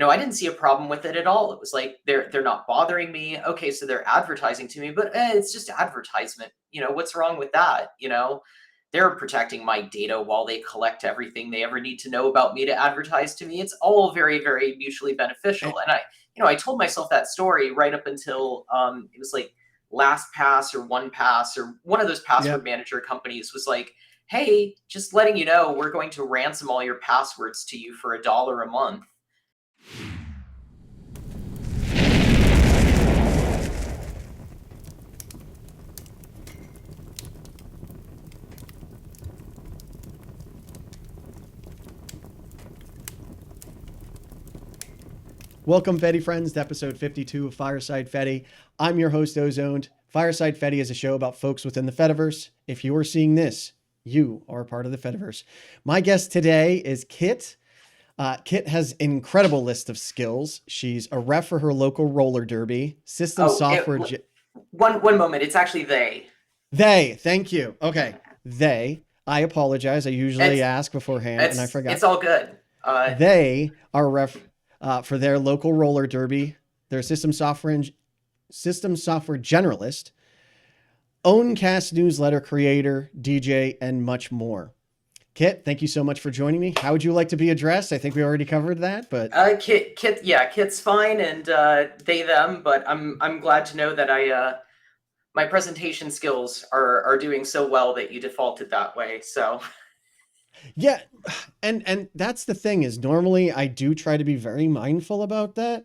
I didn't see a problem with it at all. It was like, they're not bothering me. Okay, so they're advertising to me, but it's just advertisement. What's wrong with that? They're protecting my data while they collect everything they ever need to know about me to advertise to me. It's all very, very mutually beneficial. And I told myself that story right up until it was like LastPass or OnePass or one of those password manager companies was like, hey, just letting you know, we're going to ransom all your passwords to you for $1 a month. Welcome, Fedi Friends, to episode 52 of Fireside Fedi. I'm your host, Ozoned. Fireside Fedi is a show about folks within the Fediverse. If you are seeing this, you are a part of the Fediverse. My guest today is Kit. Kit has an incredible list of skills. She's a ref for her local roller derby, system software. One moment. It's actually they. They. Thank you. Okay. They. I apologize. I usually ask beforehand, and I forgot. It's all good. They are ref for their local roller derby. They're system software generalist, Owncast Newsletter creator, DJ, and much more. Kit, thank you so much for joining me. How would you like to be addressed? I think we already covered that, but Kit's fine, and they them. But I'm glad to know that my presentation skills are doing so well that you defaulted that way. So yeah, and that's the thing is normally I do try to be very mindful about that.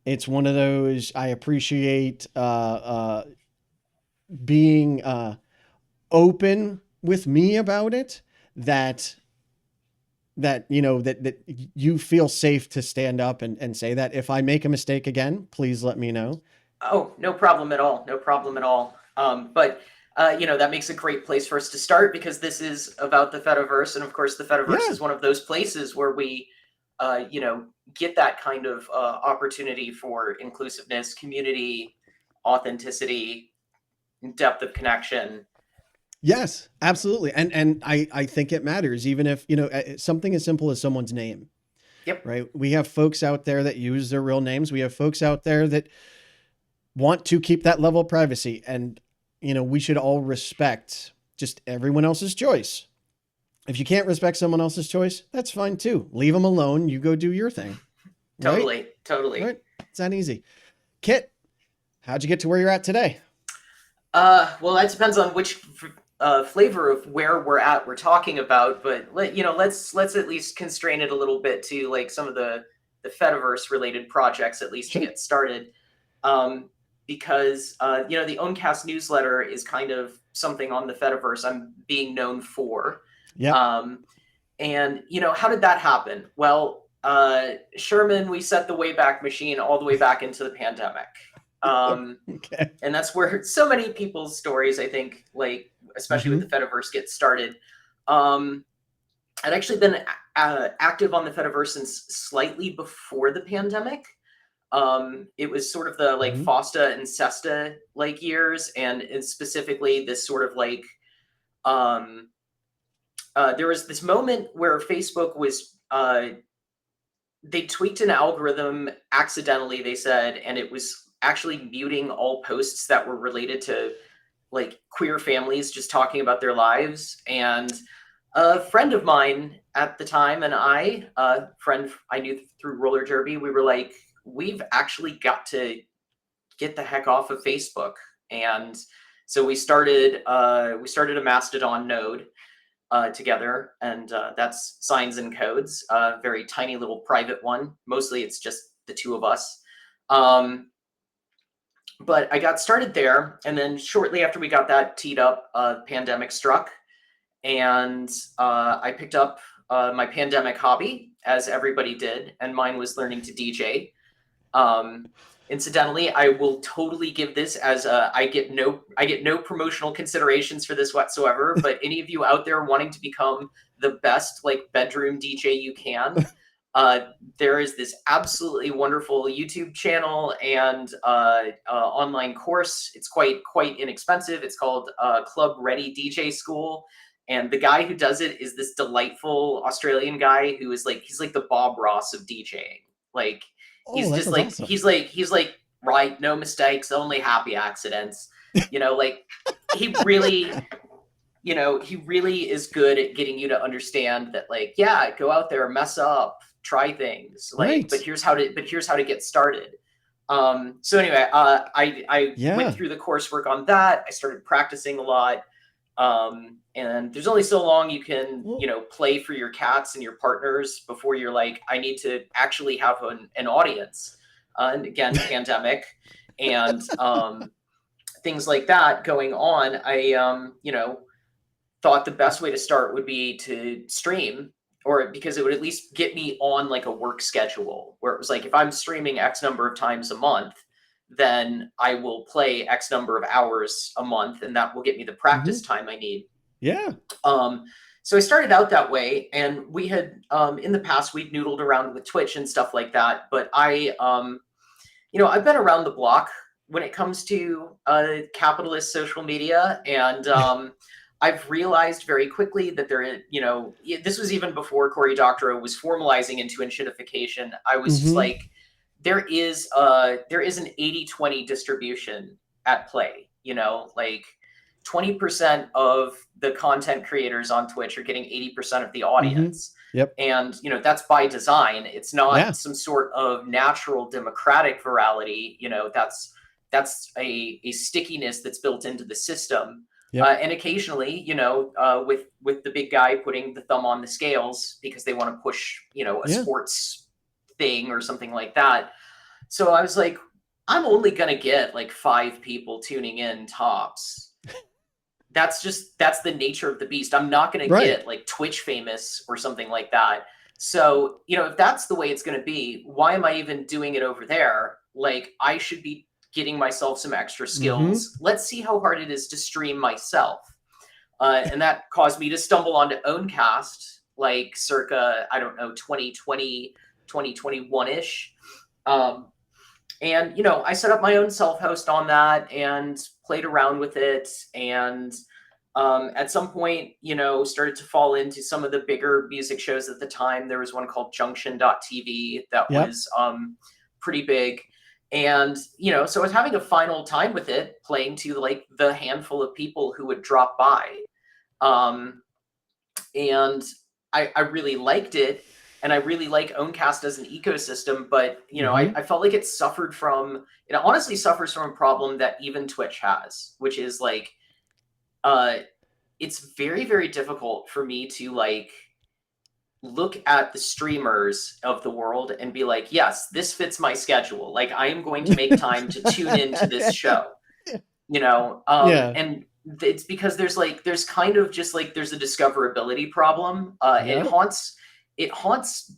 It's one of those I appreciate being open with me about it, that you feel safe to stand up and say that. If I make a mistake again, please let me know. Oh, no problem at all. No problem at all. But that makes a great place for us to start, because this is about the Fediverse. And of course, the Fediverse is one of those places where we, get that kind of opportunity for inclusiveness, community, authenticity, depth of connection. Yes, absolutely. And I think it matters, even if, something as simple as someone's name. Yep. Right. We have folks out there that use their real names. We have folks out there that want to keep that level of privacy. And, we should all respect just everyone else's choice. If you can't respect someone else's choice, that's fine too. Leave them alone. You go do your thing. Totally. Right? It's that easy. Kit, how'd you get to where you're at today? Well, that depends on which flavor of where we're talking about, but let's at least constrain it a little bit to like some of the Fediverse related projects, at least to get started. Because the Owncast Newsletter is kind of something on the Fediverse I'm being known for. Yeah. And how did that happen? Well, Sherman, we set the Wayback Machine all the way back into the pandemic. Okay. And that's where so many people's stories, I think, like, especially with the Fediverse, get started. I'd actually been active on the Fediverse since slightly before the pandemic. It was sort of the like FOSTA and SESTA like years, and specifically this sort of like there was this moment where Facebook was they tweaked an algorithm accidentally, they said, and it was actually muting all posts that were related to like queer families just talking about their lives. And a friend of mine at the time and a friend I knew through roller derby, we were like, we've actually got to get the heck off of Facebook. And so we started a Mastodon node together, and that's Signs and Codes, a very tiny little private one. Mostly it's just the two of us. But I got started there, and then shortly after we got that teed up, pandemic struck, and I picked up my pandemic hobby, as everybody did, and mine was learning to DJ. Incidentally, I will totally give this as I get no promotional considerations for this whatsoever. But any of you out there wanting to become the best like bedroom DJ you can, there is this absolutely wonderful YouTube channel and online course. It's quite inexpensive. It's called Club Ready DJ School, And the guy who does it is this delightful Australian guy who is like, he's like the Bob Ross of DJing. Like, Oh, he's that just sounds like, awesome. he's like, right, no mistakes, only happy accidents. Like he really, he really is good at getting you to understand that, like, yeah, go out there, mess up, try things, like, Right. but here's how to get started. So anyway, I went Yeah. through the coursework on that. I started practicing a lot. And there's only so long you can, Well, play for your cats and your partners before you're like, I need to actually have an audience. And again, pandemic and things like that going on. Thought the best way to start would be to stream, or because it would at least get me on like a work schedule where it was like, if I'm streaming X number of times a month, then I will play X number of hours a month, and that will get me the practice time I need. yeah. Um, so I started out that way, and we had in the past we'd noodled around with Twitch and stuff like that. But I've been around the block when it comes to capitalist social media, and I've realized very quickly that this was even before Cory Doctorow was formalizing intuitionification. I was just like, there is an 80-20 distribution at play. Like 20% of the content creators on Twitch are getting 80% of the audience. Yep. And that's by design. It's not Yeah. some sort of natural democratic virality. That's a stickiness that's built into the system. Yep. And occasionally, with the big guy putting the thumb on the scales because they want to push, a sports thing or something like that. So I was like, I'm only gonna get like 5 people tuning in tops. That's the nature of the beast. I'm not gonna get like Twitch famous or something like that. So, if that's the way it's gonna be, why am I even doing it over there? Like, I should be getting myself some extra skills. Let's see how hard it is to stream myself. And that caused me to stumble onto Owncast, like circa, I don't know, 2020, 2021-ish. And I set up my own self-host on that and played around with it. And at some point, started to fall into some of the bigger music shows at the time. There was one called Junction.tv that was pretty big. And, so I was having a final time with it, playing to like the handful of people who would drop by. And I really liked it. And I really like Owncast as an ecosystem, but I felt like it honestly suffers from a problem that even Twitch has, which is like, it's very, very difficult for me to like look at the streamers of the world and be like, yes, this fits my schedule. Like, I am going to make time to tune into this show, and it's because there's kind of just like, there's a discoverability problem. It haunts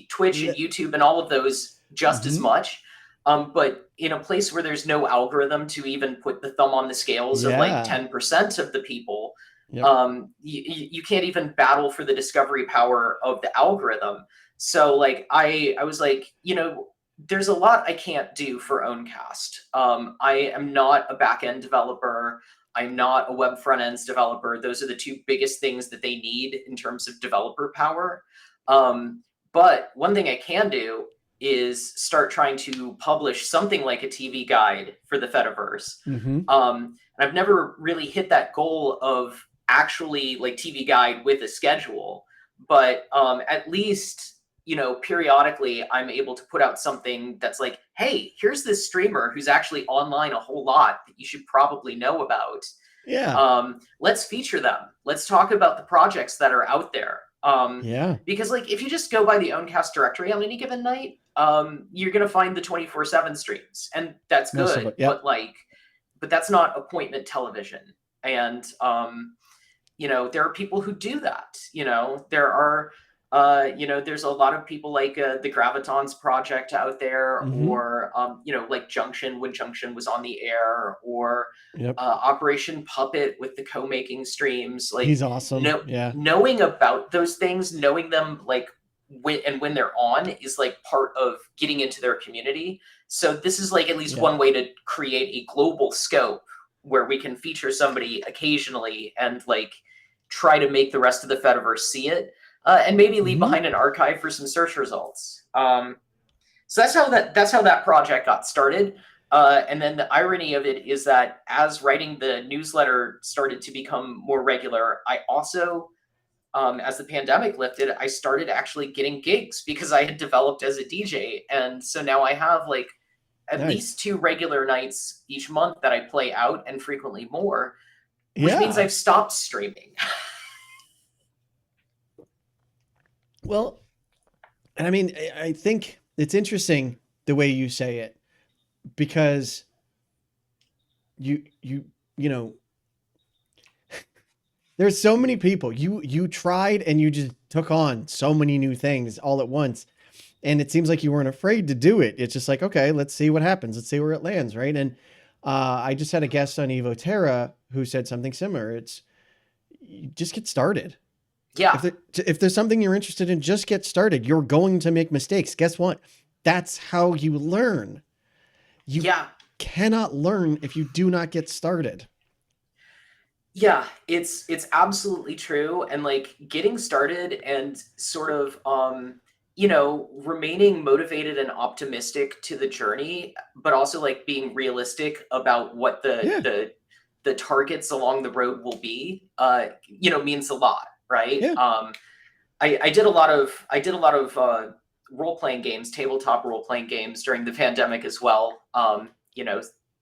Twitch and YouTube and all of those just as much. But in a place where there's no algorithm to even put the thumb on the scales of like 10% of the people, you can't even battle for the discovery power of the algorithm. So like, I was like, there's a lot I can't do for Owncast. I am not a back-end developer. I'm not a web front-ends developer. Those are the two biggest things that they need in terms of developer power. But one thing I can do is start trying to publish something like a TV guide for the Fediverse. And I've never really hit that goal of actually like TV guide with a schedule, but at least, periodically I'm able to put out something that's like, hey, here's this streamer who's actually online a whole lot that you should probably know about. Let's feature them. Let's talk about the projects that are out there. Because like, if you just go by the Owncast directory on any given night, you're going to find the 24/7 streams, and that's good. But that's not appointment television. And, there are people who do that. There are, there's a lot of people like the Gravitons project out there, or, like Junction, when Junction was on the air, or Operation Puppet with the co-making streams. Like, he's awesome. Knowing about those things, knowing them like when they're on is like part of getting into their community. So this is like at least one way to create a global scope where we can feature somebody occasionally and like try to make the rest of the Fediverse see it, and maybe leave Mhm. behind an archive for some search results. So that's how that project got started. And then the irony of it is that as writing the newsletter started to become more regular, I also, as the pandemic lifted, I started actually getting gigs because I had developed as a DJ. And so now I have like at Nice. least 2 regular nights each month that I play out, and frequently more, which means Yeah. I've stopped streaming. Well, and I mean, I think it's interesting the way you say it, because you you know, there's so many people. You tried and you just took on so many new things all at once. And it seems like you weren't afraid to do it. It's just like, okay, let's see what happens. Let's see where it lands, right? And I just had a guest on Evo Terra who said something similar. It's, you just get started. Yeah. If there's something you're interested in, just get started. You're going to make mistakes. Guess what? That's how you learn. You Yeah. cannot learn if you do not get started. Yeah, it's absolutely true. And like getting started and sort of remaining motivated and optimistic to the journey, but also like being realistic about what Yeah. the targets along the road will be, means a lot, right? Yeah. I did a lot of role playing games, tabletop role playing games during the pandemic as well.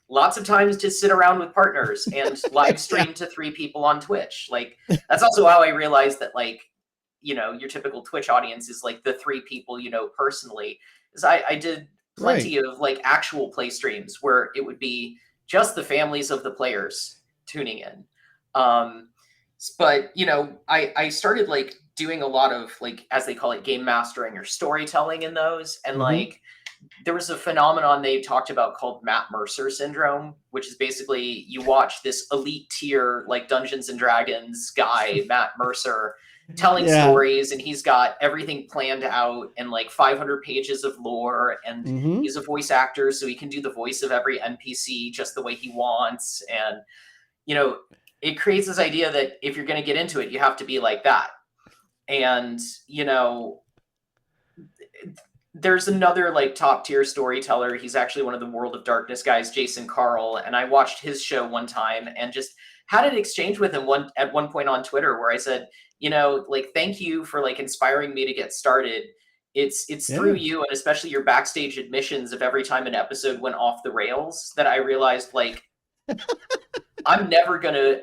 Lots of times to sit around with partners and live Yeah. stream to 3 people on Twitch. Like that's also how I realized that like your typical Twitch audience is like the 3 people personally. Is I did Right. plenty of like actual play streams where it would be just the families of the players tuning in. Um, but I started like doing a lot of like, as they call it, game mastering or storytelling in those, and Mm-hmm. like there was a phenomenon they talked about called Matt Mercer syndrome, which is basically you watch this elite tier like Dungeons and Dragons guy, Matt Mercer, telling Yeah. stories, and he's got everything planned out and like 500 pages of lore, and Mm-hmm. he's a voice actor, so he can do the voice of every NPC just the way he wants. And you know it creates this idea that if you're going to get into it, you have to be like that. And there's another like top tier storyteller. He's actually one of the World of Darkness guys, Jason Carl, and I watched his show one time and just had an exchange with him at one point on Twitter where I said, like thank you for like inspiring me to get started. It's through Yeah. you, and especially your backstage admissions of every time an episode went off the rails, that I realized like I'm never gonna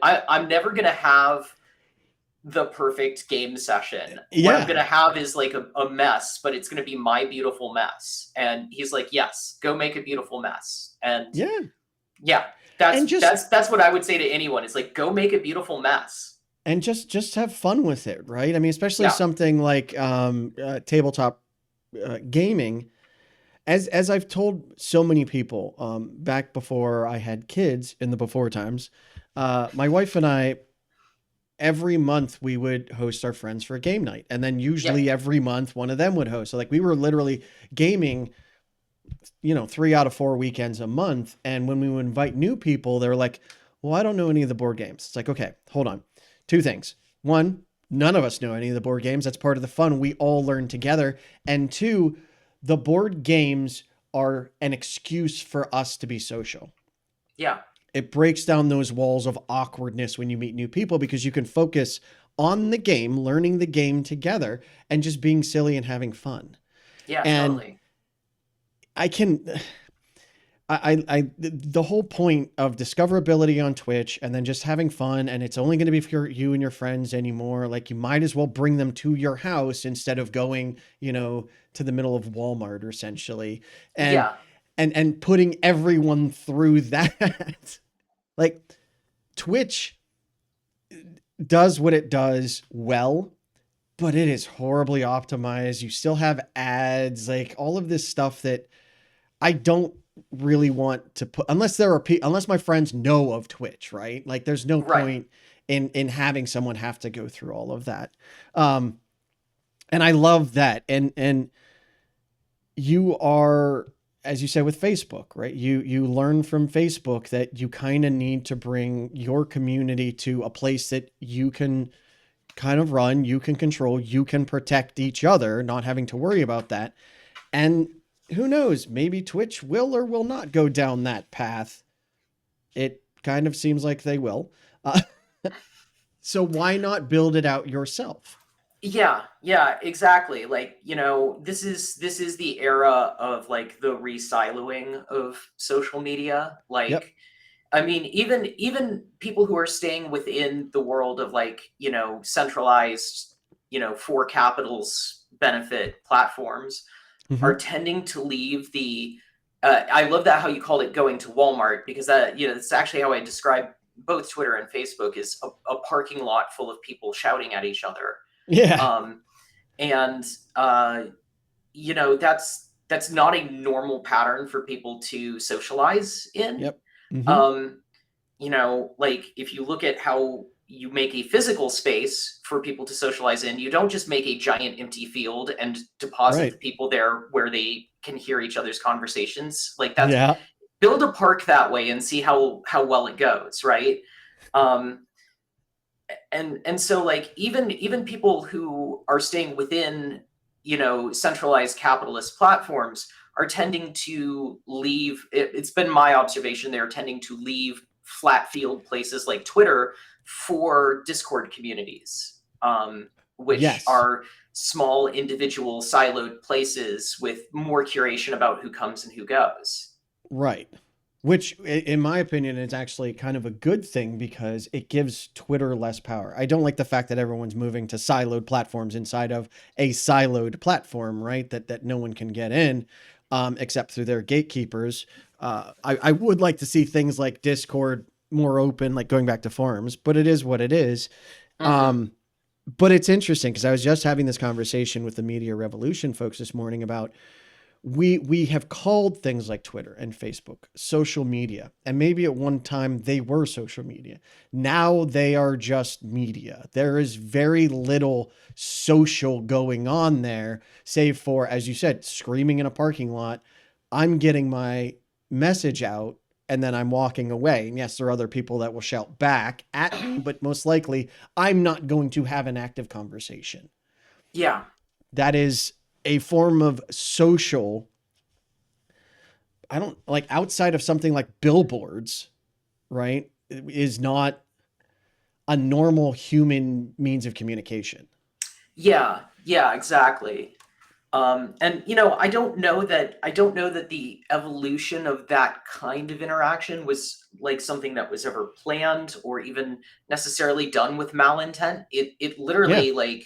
have the perfect game session. What I'm Yeah. gonna have is like a mess, but it's gonna be my beautiful mess. And he's like, yes, go make a beautiful mess. And Yeah. yeah, And that's just that's what I would say to anyone. It's like, go make a beautiful mess. just have fun with it, right? I mean, especially Yeah. something like tabletop gaming. As I've told so many people, back before I had kids in the before times, my wife and I, every month we would host our friends for a game night, and then Yeah. usually every month one of them would host. So like we were literally gaming, 3 out of 4 weekends a month. And when we would invite new people, they were like, well, I don't know any of the board games. It's like, okay, hold on. 2 things. One, none of us know any of the board games. That's part of the fun. We all learn together. And two, the board games are an excuse for us to be social. Yeah. It breaks down those walls of awkwardness when you meet new people, because you can focus on the game, learning the game together, and just being silly and having fun. Yeah, And totally. I can the whole point of discoverability on Twitch and then just having fun, and it's only going to be for you and your friends anymore. Like, you might as well bring them to your house instead of going, to the middle of Walmart, essentially, and Yeah. and putting everyone through that. Like, Twitch does what it does well, but it is horribly optimized. You still have ads, like all of this stuff that I don't really want to put, unless my friends know of Twitch, right? Like, there's no Right. point in having someone have to go through all of that. And I love that. And you are, as you said with Facebook, right? You learn from Facebook that you kind of need to bring your community to a place that you can kind of run, you can control, you can protect each other, not having to worry about that. And who knows, maybe Twitch will or will not go down that path. It kind of seems like they will. Uh, so why not build it out yourself? Yeah, exactly. Like, this is the era of like the re-siloing of social media. Yep. Like, I mean, even people who are staying within the world of like, centralized, for capitals benefit platforms Mm-hmm. are tending to leave the I love that how you called it going to Walmart, because it's actually how I describe both Twitter and Facebook is a parking lot full of people shouting at each other. Yeah. um, and that's not a normal pattern for people to socialize in. Yep. Mm-hmm. um, like if you look at how you make a physical space for people to socialize in, you don't just make a giant empty field and deposit the Right. people there where they can hear each other's conversations. Like, that's Yeah. build a park that way and see how well it goes, right? um, and so like even people who are staying within centralized capitalist platforms are tending to leave it's been my observation they're tending to leave flat field places like Twitter for Discord communities, which Yes. are small individual siloed places with more curation about who comes and who goes. Right. Which, in my opinion, is actually kind of a good thing because it gives Twitter less power. I don't like the fact that everyone's moving to siloed platforms inside of a siloed platform, right? That no one can get in, except through their gatekeepers. I would like to see things like Discord more open, like going back to forums, but it is what it is. Hmm. Um, but it's interesting because I was just having this conversation with the Media Revolution folks this morning about we have called things like Twitter and Facebook social media, and maybe at one time they were social media. Now they are just media. There is very little social going on there, save for, as you said, screaming in a parking lot. I'm getting my message out and then I'm walking away. And yes, there are other people that will shout back at me, but most likely I'm not going to have an active conversation. Yeah. That is a form of social. I don't like, outside of something like billboards, right? Is not a normal human means of communication. Yeah, exactly. And I don't know that the evolution of that kind of interaction was like something that was ever planned or even necessarily done with malintent. It Yeah. literally like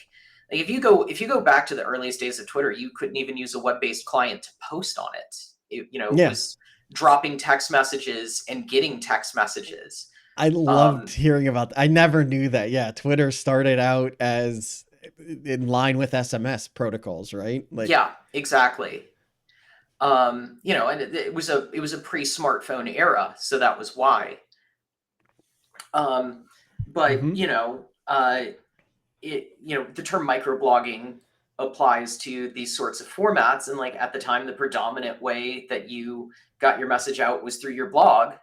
if you go back to the earliest days of Twitter, you couldn't even use a web-based client to post on it. It Yeah. was dropping text messages and getting text messages. I loved Um, hearing about that. I never knew that. Yeah. Twitter started out as in line with SMS protocols, right? Like, yeah, exactly. And it was a pre-smartphone era, so that was why. Um, but mm-hmm. the term microblogging applies to these sorts of formats, and like at the time, the predominant way that you got your message out was through your blog.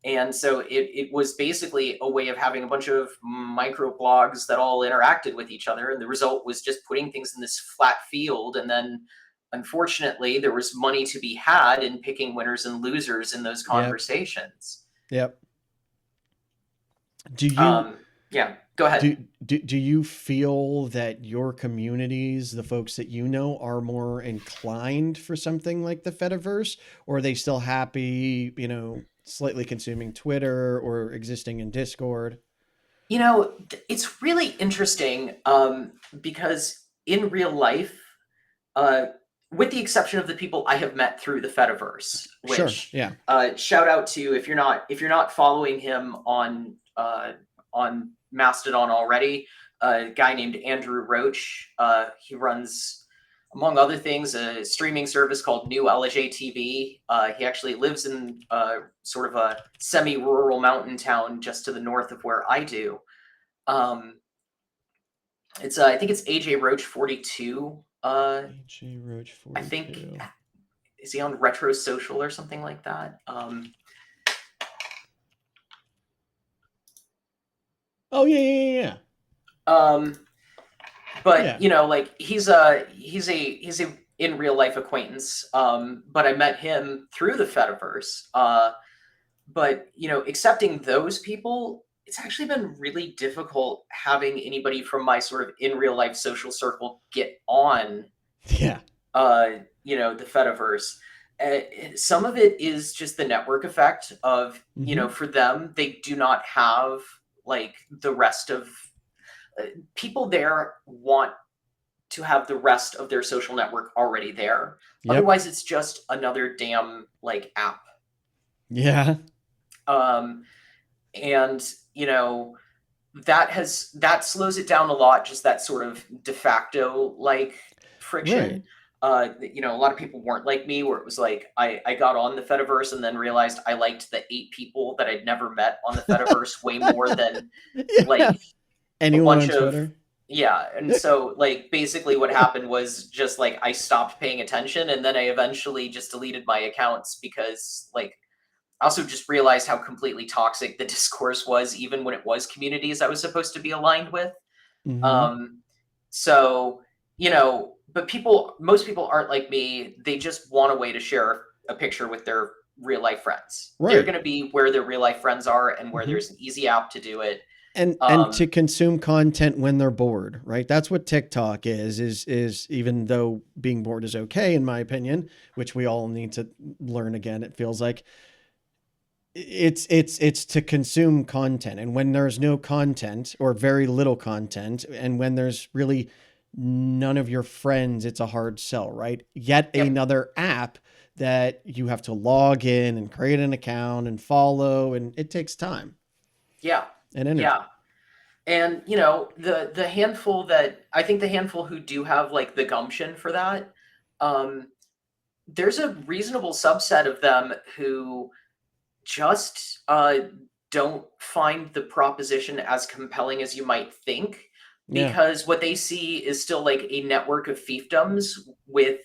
And so it was basically a way of having a bunch of micro blogs that all interacted with each other. And the result was just putting things in this flat field. And then unfortunately, there was money to be had in picking winners and losers in those Yep. conversations. Yep. Do you Um, yeah, go ahead. do you feel that your communities, the folks that you know, are more inclined for something like the Fediverse, or are they still happy, slightly consuming Twitter or existing in Discord? It's really interesting because in real life, uh, with the exception of the people I have met through the Fediverse, Sure. which Yeah. shout out to if you're not following him on Mastodon already, a guy named Andrew Roach. He runs, among other things, a streaming service called New LJ TV. He actually lives in sort of a semi-rural mountain town just to the north of where I do. Um, I think it's AJ Roach 42. AJ Roach I think 42. is he on Retro Social or something like that? Oh yeah, yeah, yeah, yeah. Um, But Yeah. like he's a in real life acquaintance. But I met him through the Fediverse. But accepting those people, it's actually been really difficult having anybody from my sort of in real life social circle get on Yeah. the Fediverse. Some of it is just the network effect of, Hmm. for them, they do not have like the rest of people there want to have the rest of their social network already there. Yep. Otherwise, it's just another damn like app. Yeah. Um, and that slows it down a lot. Just that sort of de facto like Right. friction. A lot of people weren't like me, where it was like I got on the Fediverse and then realized I liked the 8 people that I'd never met on the Fediverse way more than Yeah. like a Anyone bunch on of Twitter? yeah. And so like basically what happened was just like I stopped paying attention, and then I eventually just deleted my accounts because like I also just realized how completely toxic the discourse was, even when it was communities I was supposed to be aligned with. Hmm. Um, so, but most people aren't like me. They just want a way to share a picture with their real life friends. They're Right. going to be where their real life friends are and where Hmm. there's an easy app to do it. And to Um, consume content when they're bored, right? That's what TikTok is even though being bored is okay in my opinion, which we all need to learn again, it feels like it's to consume content. And when there's no content or very little content, and when there's really none of your friends, it's a hard sell, right? Yet yep. another app that you have to log in and create an account and follow, and it takes time Yeah. and energy. Yeah. And the handful who do have like the gumption for that, um, there's a reasonable subset of them who just don't find the proposition as compelling as you might think, Yeah. because what they see is still like a network of fiefdoms with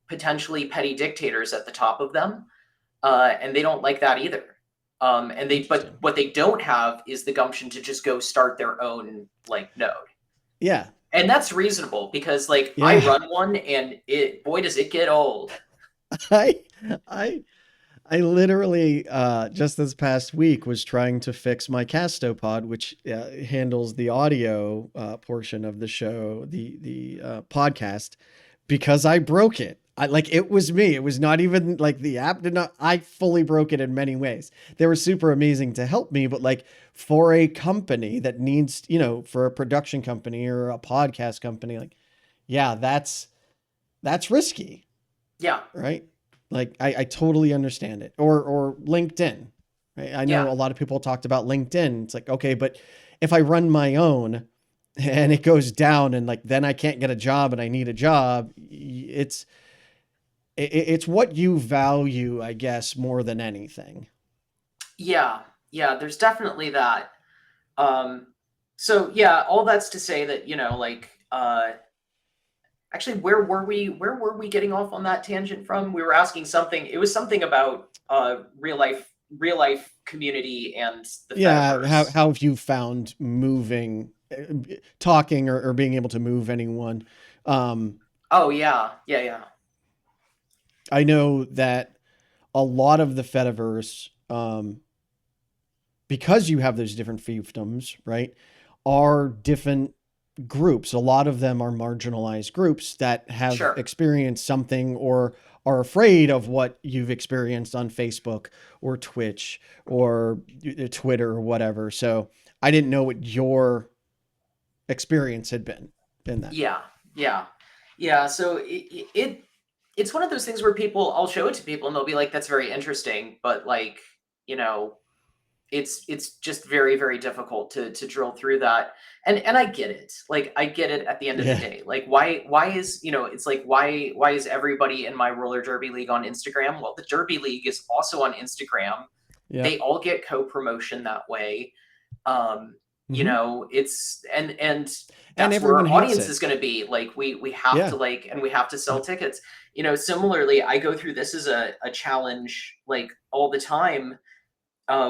potentially petty dictators at the top of them, and they don't like that either. But Interesting. what they don't have is the gumption to just go start their own like node, Yeah. and that's reasonable because like I Yeah. run one, and it boy does it get old. I I I literally just this past week was trying to fix my Castopod, which handles the audio portion of the show, the podcast, because I broke it. I like it was me. It was not even like the app did not. I fully broke it in many ways. They were super amazing to help me, but like for a company that needs, for a production company or a podcast company, like yeah, that's risky, Yeah, right? Like I totally understand it. Or LinkedIn. Right? I know yeah, a lot of people talked about LinkedIn. It's like, okay, but if I run my own and it goes down and like then I can't get a job and I need a job, it's what you value, I guess, more than anything. yeah, yeah. There's definitely that. Um, so yeah, all that's to say that like actually, where were we? Where were we getting off on that tangent from? We were asking something. It was something about real life community and the Yeah, Fediverse. how have you found moving, talking or being able to move anyone? Um, Oh yeah, yeah, yeah, I know that a lot of the Fediverse, because you have those different fiefdoms, right, are different groups. A lot of them are marginalized groups that have sure. experienced something or are afraid of what you've experienced on Facebook or Twitch or Twitter or whatever. So I didn't know what your experience had been in that. Yeah, yeah, yeah. So it's one of those things where I'll show it to people and they'll be like, "That's very interesting," but like you know, it's just very very difficult to drill through that. And I get it. Like I get it at the end of the Yeah. day. Like why is it's like why is everybody in my roller derby league on Instagram? Well, the derby league is also on Instagram. Yep. They all get co-promotion that way. um Hmm. it's and And that's where everyone our hates audience it. is going to be. Like we have to Yeah. like, and we have to sell tickets. Similarly, I go through this as a challenge like all the time.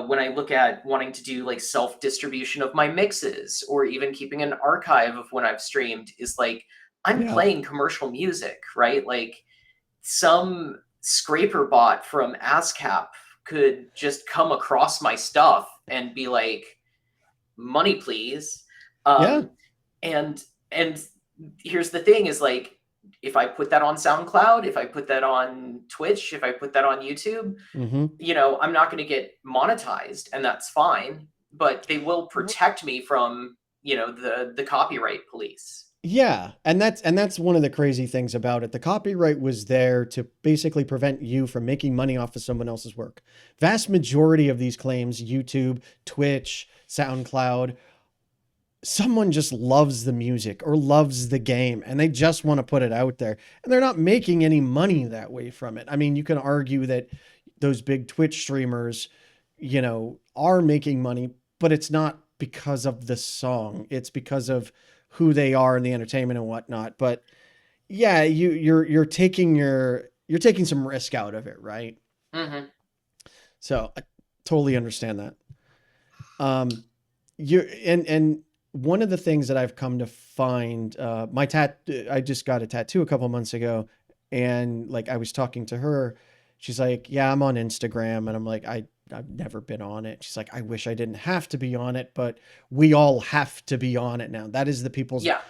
when I look at wanting to do like self distribution of my mixes or even keeping an archive of when I've streamed, is like I'm Yeah. playing commercial music, right? Like some scraper bot from ASCAP could just come across my stuff and be like, money please. Yeah. um and and here's the thing is like, if I put that on SoundCloud, if I put that on Twitch, if I put that on YouTube, Mm-hmm. I'm not going to get monetized, and that's fine, but they will protect me from, the copyright police. Yeah, and that's one of the crazy things about it. The copyright was there to basically prevent you from making money off of someone else's work. Vast majority of these claims, YouTube, Twitch, SoundCloud, someone just loves the music or loves the game and they just want to put it out there. And they're not making any money that way from it. I mean, you can argue that those big Twitch streamers, are making money, but it's not because of the song. It's because of who they are and the entertainment and whatnot. But yeah, you're taking some risk out of it, right? Hmm. So I totally understand that. You and one of the things that I've come to find, I just got a tattoo a couple months ago, and like I was talking to her, she's like, "Yeah, I'm on Instagram," and I'm like, I've never been on it. She's like, "I wish I didn't have to be on it, but we all have to be on it now. That is the people's Yeah.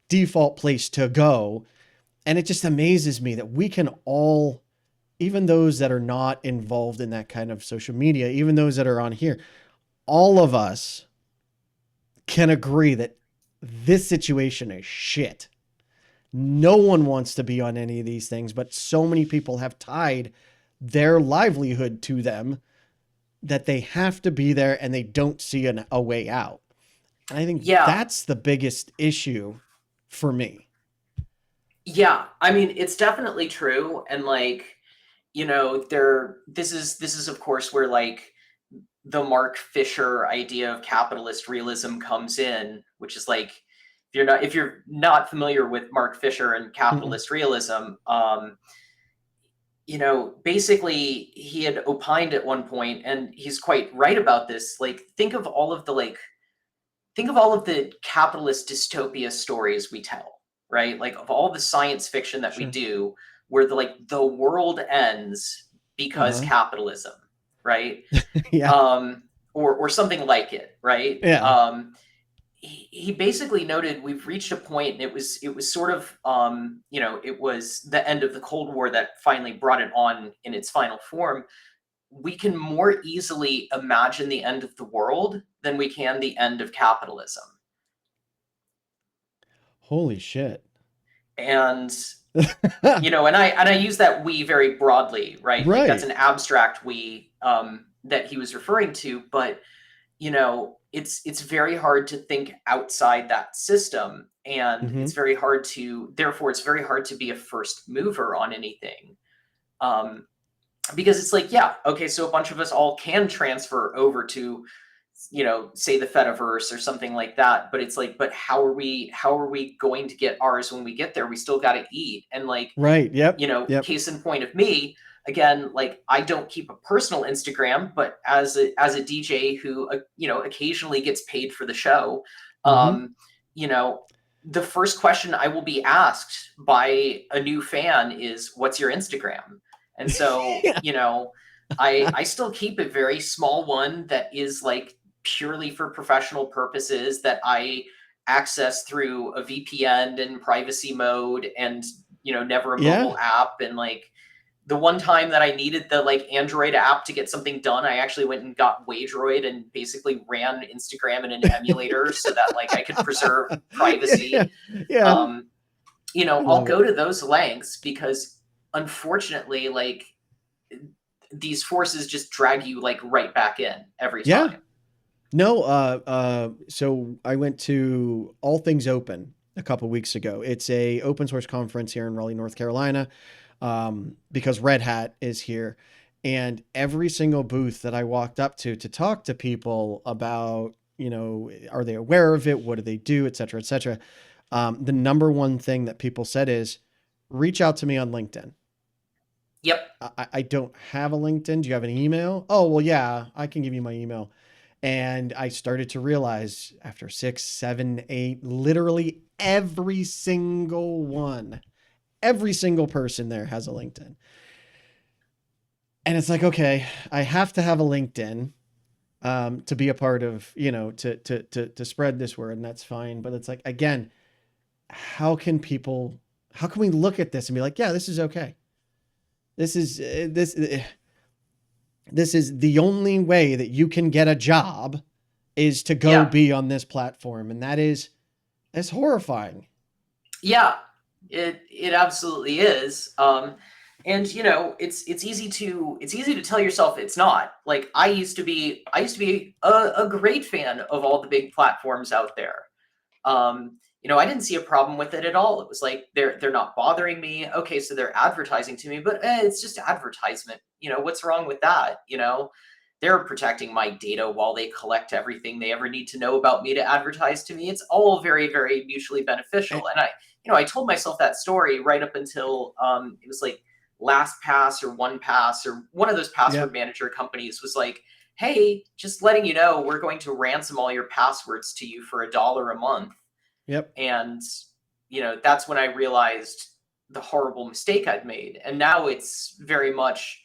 default place to go." And it just amazes me that we can all, even those that are not involved in that kind of social media, even those that are on here, all of us can agree that this situation is shit. No one wants to be on any of these things, but so many people have tied their livelihood to them that they have to be there and they don't see a way out. And I think Yeah. that's the biggest issue for me. Yeah. I mean, it's definitely true. And like, this is of course where like the Mark Fisher idea of capitalist realism comes in, which is like, if you're not familiar with Mark Fisher and Mm-mm. capitalist realism, basically he had opined at one point, and he's quite right about this. Like, think of all of the capitalist dystopia stories we tell, right? Like of all the science fiction that we Sure. do, where the world ends because Uh-huh. capitalism, right? Yeah. Or something like it, right? Yeah. He basically noted we've reached a point, and it was sort of, it was the end of the Cold War that finally brought it on in its final form. We can more easily imagine the end of the world than we can the end of capitalism. Holy shit. And and I use that we very broadly, right? Like that's Right. an abstract we, that he was referring to, but it's very hard to think outside that system, and Mm-hmm. therefore it's very hard to be a first mover on anything. um, because it's like, yeah, okay, so a bunch of us all can transfer over to, say the Fediverse or something like that, but it's like, but how are we going to get ours when we get there? We still got to eat. And like, Right. Yep. Yep. case in point of me, again, like I don't keep a personal Instagram, but as a DJ who, occasionally gets paid for the show, Mm-hmm. um, you know, the first question I will be asked by a new fan is, "What's your Instagram?" And so, Yeah. I still keep a very small one that is like purely for professional purposes, that I access through a VPN and privacy mode, and never a Yeah. mobile app. And like the one time that I needed the like Android app to get something done, I actually went and got Waydroid and basically ran Instagram in an emulator so that like I could preserve Yeah. privacy. Yeah. um I I'll love it. go to those lengths because, unfortunately, like these forces just drag you like right back in every Yeah. time. No, so I went to All Things Open a couple weeks ago. It's a open source conference here in Raleigh, North Carolina, because Red Hat is here. And every single booth that I walked up to talk to people about, are they aware of it? What do they do, et cetera, et cetera. The number one thing that people said is reach out to me on LinkedIn. Yep. I don't have a LinkedIn. Do you have an email? Oh, well, yeah, I can give you my email. And I started to realize after 6, 7, 8, literally every single person there has a LinkedIn. And it's like, okay, I have to have a LinkedIn to be a part of, to spread this word, and that's fine. But it's like, again, how can we look at this and be like, yeah, this is okay. This is this is the only way that you can get a job is to go be on this platform, and that's horrifying. Yeah, it absolutely is. And it's easy to tell yourself it's not. Like I used to be a great fan of all the big platforms out there. I didn't see a problem with it at all. It was like they're not bothering me. Okay, so they're advertising to me, but it's just advertisement. What's wrong with that? They're protecting my data while they collect everything they ever need to know about me to advertise to me. It's all very, very mutually beneficial. And I told myself that story right up until it was like LastPass or OnePass or one of those password manager companies was like, hey, just letting you know, we're going to ransom all your passwords to you for $1 a month. Yep. And, that's when I realized the horrible mistake I'd made. And now it's very much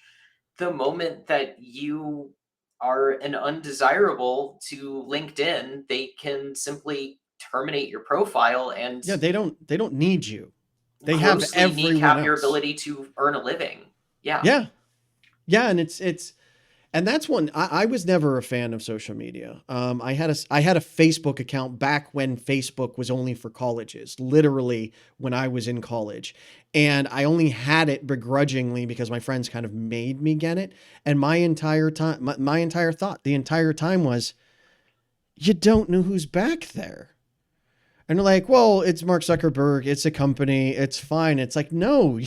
the moment that you are an undesirable to LinkedIn, they can simply terminate your profile and Yeah, they don't need you. They have grossly everyone kneecap else. your ability to earn a living. Yeah. And and that's one. I was never a fan of social media. I had a Facebook account back when Facebook was only for colleges, literally when I was in college, and I only had it begrudgingly because my friends kind of made me get it. And my entire thought the entire time was, you don't know who's back there. And they're like, well, it's Mark Zuckerberg. It's a company. It's fine. It's like, no,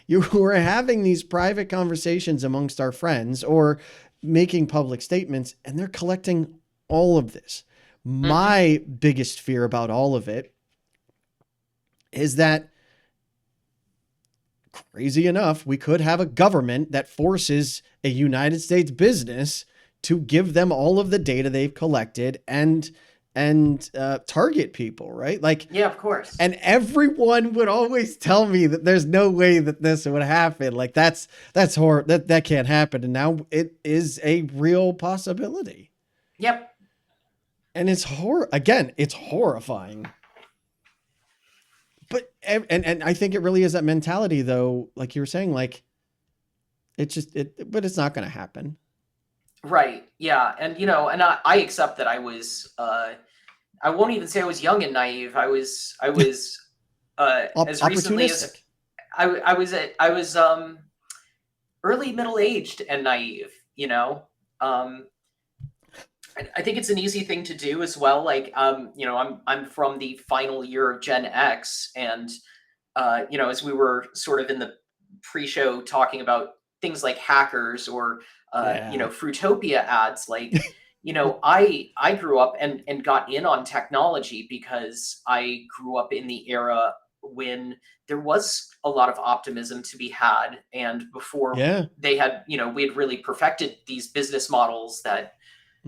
you were having these private conversations amongst our friends or making public statements, and they're collecting all of this. My biggest fear about all of it is that, crazy enough, we could have a government that forces a United States business to give them all of the data they've collected and target people, right? Like, Yeah, of course. And everyone would always tell me that there's no way that this would happen. Like that's horrible. That can't happen. And now it is a real possibility. Yep. And it's it's horrifying. But and I think it really is that mentality though, like you were saying, like but it's not going to happen. Right. Yeah. And and I accept that I was I won't even say I was young and naive. I was as recently as I was early middle aged and naive. I think it's an easy thing to do as well. Like I'm from the final year of Gen X, and as we were sort of in the pre-show talking about things like hackers or Fruitopia ads, like I grew up and got in on technology because I grew up in the era when there was a lot of optimism to be had, and before they had we had really perfected these business models that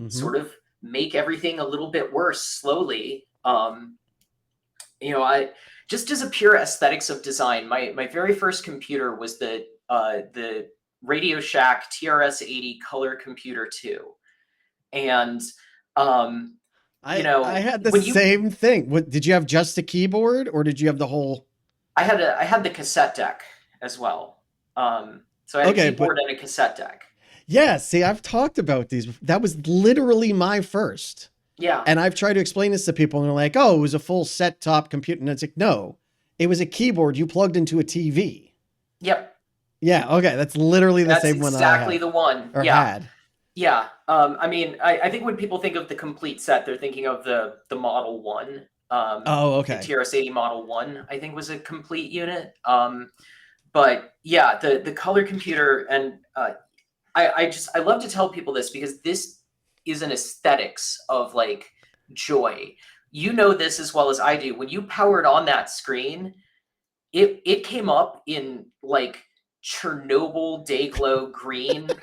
sort of make everything a little bit worse slowly. I just as a pure aesthetics of design, my very first computer was the Radio Shack TRS-80 Color Computer 2. And I had the same thing. Did you have just a keyboard or did you have the whole? I had the cassette deck as well. So I had a keyboard and a cassette deck. Yeah, see, I've talked about these. That was literally my first. Yeah. And I've tried to explain this to people, and they're like, oh, it was a full set-top computer. And it's like, no, it was a keyboard you plugged into a TV. Yep. Yeah, okay, that's literally the same one I had. That's exactly the one. Or had. Yeah. I mean, I think when people think of the complete set, they're thinking of the Model 1. Okay. The TRS-80 Model 1, I think, was a complete unit. But yeah, the color computer, and I love to tell people this because this is an aesthetics of like joy. You know this as well as I do. When you powered on that screen, it came up in like Chernobyl Dayglow green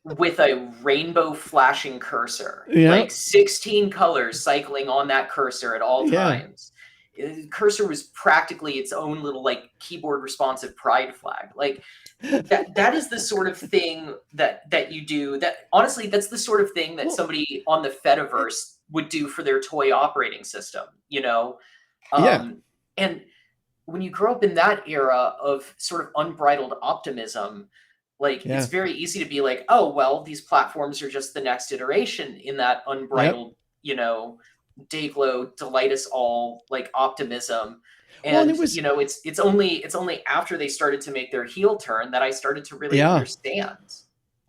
with a rainbow flashing cursor, Yeah. like 16 colors cycling on that cursor at all Yeah. times. Cursor was practically its own little like keyboard responsive pride flag. Like that is the sort of thing that you do. That honestly, that's the sort of thing that Well, somebody on the Fediverse would do for their toy operating system, you know? yeah. And when you grow up in that era of sort of unbridled optimism, like it's Yeah. very easy to be like, oh, well, these platforms are just the next iteration in that Yep. unbridled, Dayglow, delight us all like optimism. Well, and it And was, it's only after they started to make their heel turn that I started to really yeah. understand.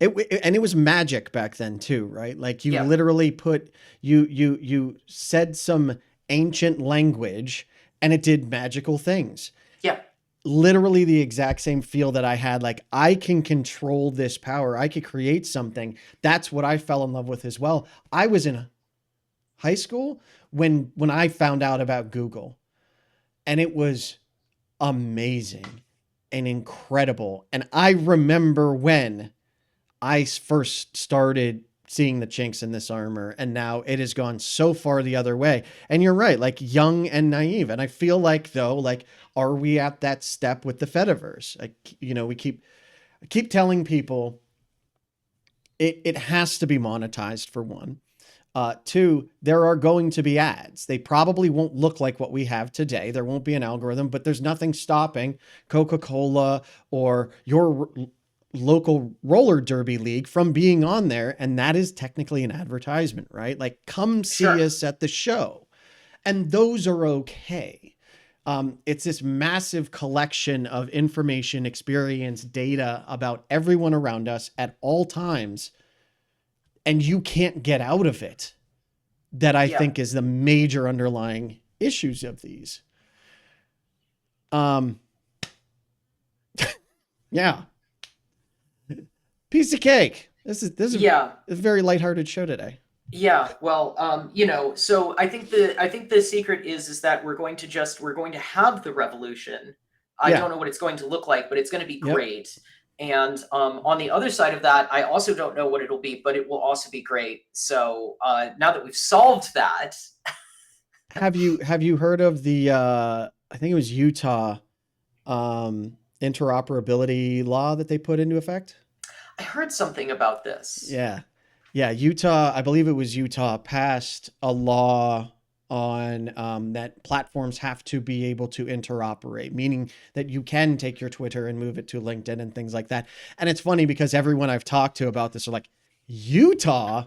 And it was magic back then too, right? Like you Yeah, literally you said some ancient language and it did magical things. yeah, Literally the exact same feel that I had. Like I can control this power. I could create something. That's what I fell in love with as well. I was in high school when I found out about Google, and it was amazing and incredible. And I remember when I first started seeing the chinks in this armor, and now it has gone so far the other way. And you're right, like young and naive. And I feel like though, like, are we at that step with the Fediverse? Like, we keep telling people it has to be monetized for one. Two, there are going to be ads. They probably won't look like what we have today. There won't be an algorithm, but there's nothing stopping Coca-Cola or your local roller derby league from being on there. And that is technically an advertisement, right? Like, come see sure. us at the show. And those are okay. It's this massive collection of information, experience, data about everyone around us at all times, and you can't get out of it. That I Yeah, think is the major underlying issues of these. Yeah, piece of cake. This is yeah. a very lighthearted show today. Yeah, well, so I think the secret is that we're going to have the revolution. I Yeah. don't know what it's going to look like, but it's going to be Yep. great. And on the other side of that, I also don't know what it'll be, but it will also be great. So now that we've solved that, Have you heard of the I think it was Utah interoperability law that they put into effect? I heard something about this. Yeah. Yeah, Utah, I believe it was Utah, passed a law on that platforms have to be able to interoperate, meaning that you can take your Twitter and move it to LinkedIn and things like that. And it's funny because everyone I've talked to about this are like, Utah? I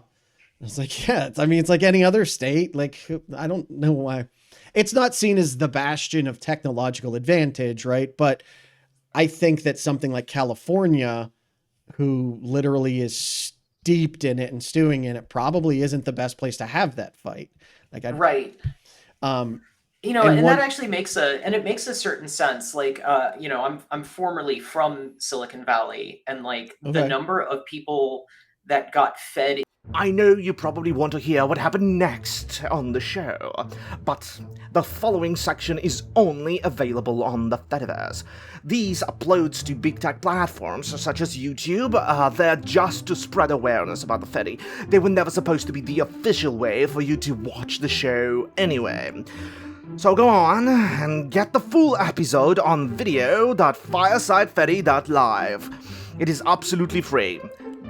was like, yeah, it's like any other state. Like, I don't know why. It's not seen as the bastion of technological advantage, right? But I think that something like California, who literally is steeped in it and stewing in it, probably isn't the best place to have that fight. Like I, Right. um, and And that one, actually makes a certain sense. Like, I'm formerly from Silicon Valley, and like the okay, number of people that got fed. I know you probably want to hear what happened next on the show, but the following section is only available on the Fediverse. These uploads to big tech platforms such as YouTube are there just to spread awareness about the Fedi. They were never supposed to be the official way for you to watch the show anyway. So go on and get the full episode on video.firesidefedi.live. It is absolutely free,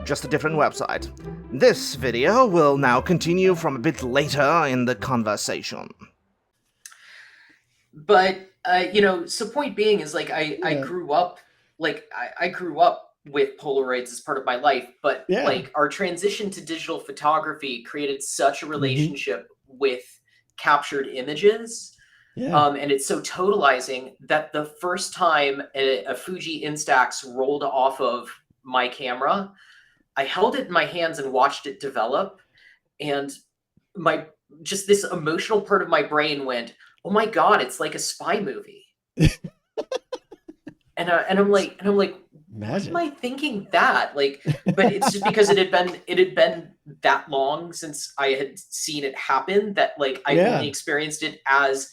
just a different website. This video will now continue from a bit later in the conversation. But so point being is like I yeah, grew up I grew up with Polaroids as part of my life, but yeah, like our transition to digital photography created such a hmm, relationship with captured images. yeah, And it's so totalizing that the first time a Fuji Instax rolled off of my camera, I held it in my hands and watched it develop, and my just this emotional part of my brain went, "Oh my god, it's like a spy movie." And I'm like, why am imagine, I thinking that? Like, but it's just because it had been that long since I had seen it happen that like I only yeah, experienced it as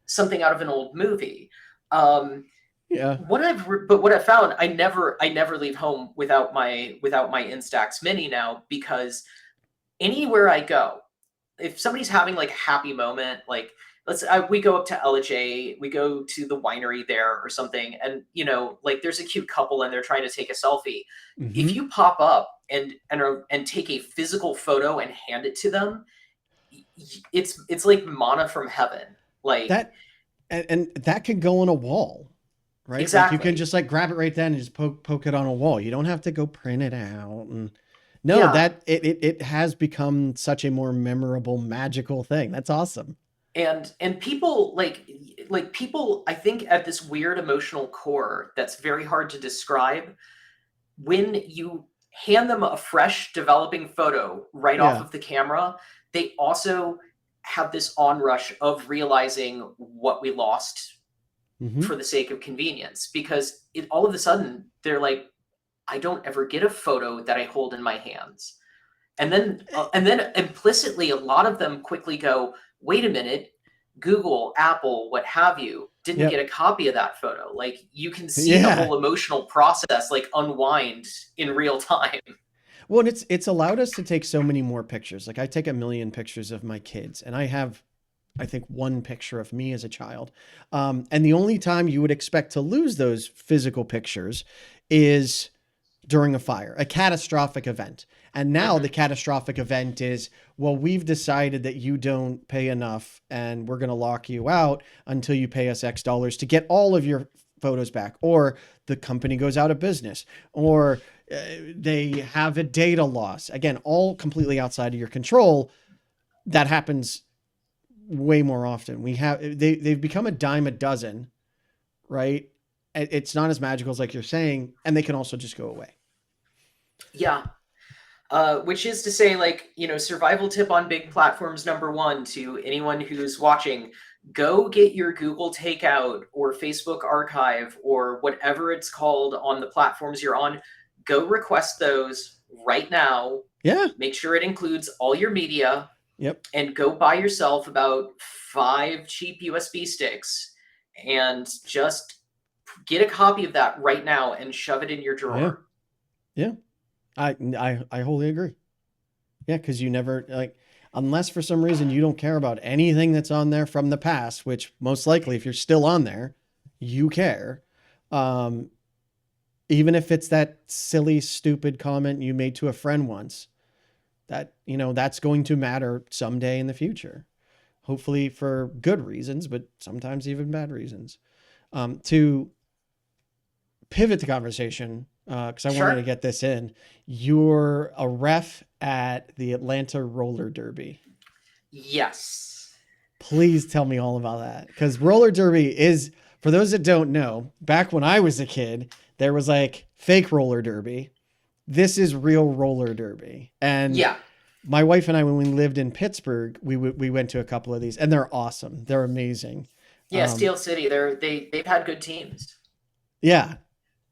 something out of an old movie. Um, Yeah. what I've found, I never leave home without my Instax Mini now, because anywhere I go, if somebody's having like a happy moment, like we go up to LJ, we go to the winery there or something, and like there's a cute couple and they're trying to take a selfie. If Hmm. you pop up and take a physical photo and hand it to them, it's like manna from heaven. Like, That and that can go on a wall, right? Like you can exactly. just like grab it right then and just poke it on a wall. You don't have to go print it out. And no, Yeah. that it has become such a more memorable, magical thing. That's awesome. And people like people, I think, at this weird emotional core that's very hard to describe, when you hand them a fresh developing photo right off Yeah. of the camera, they also have this onrush of realizing what we lost Hmm. for the sake of convenience, because all of a sudden they're like, I don't ever get a photo that I hold in my hands. And then implicitly, a lot of them quickly go, wait a minute, Google, Apple, what have you, didn't get Yep. a copy of that photo. Like, you can see the Yeah. whole emotional process like unwind in real time. Well, and it's allowed us to take so many more pictures. Like I take a million pictures of my kids, and I have, I think, one picture of me as a child. And the only time you would expect to lose those physical pictures is during a fire, a catastrophic event. And now the Hmm. catastrophic event is, well, we've decided that you don't pay enough and we're going to lock you out until you pay us X dollars to get all of your photos back. Or the company goes out of business, or they have a data loss. Again, all completely outside of your control. That happens way more often. They've become a dime a dozen, right? It's not as magical as like you're saying, and they can also just go away. Yeah. Which is to say, like, survival tip on big platforms number one to anyone who's watching: go get your Google Takeout or Facebook Archive or whatever it's called on the platforms you're on. Go request those right now. Yeah. Make sure it includes all your media, Yep. and go buy yourself about 5 cheap USB sticks and just get a copy of that right now and shove it in your Yeah. drawer. Yeah. I wholly agree. Yeah, because you never like, unless for some reason you don't care about anything that's on there from the past, which most likely if you're still on there, you care. Um, Even if it's that silly, stupid comment you made to a friend once, that that's going to matter someday in the future. Hopefully for good reasons, but sometimes even bad reasons. To pivot the conversation, because I wanted to Sure. get this in. You're a ref at the Atlanta Roller Derby. Yes. Please tell me all about that. Because roller derby is, for those that don't know, back when I was a kid, there was like fake roller derby. This is real roller derby. And Yeah. my wife and I, when we lived in Pittsburgh, we went to a couple of these, and they're awesome. They're amazing. Yeah, Um, Steel City, they've had good teams. yeah,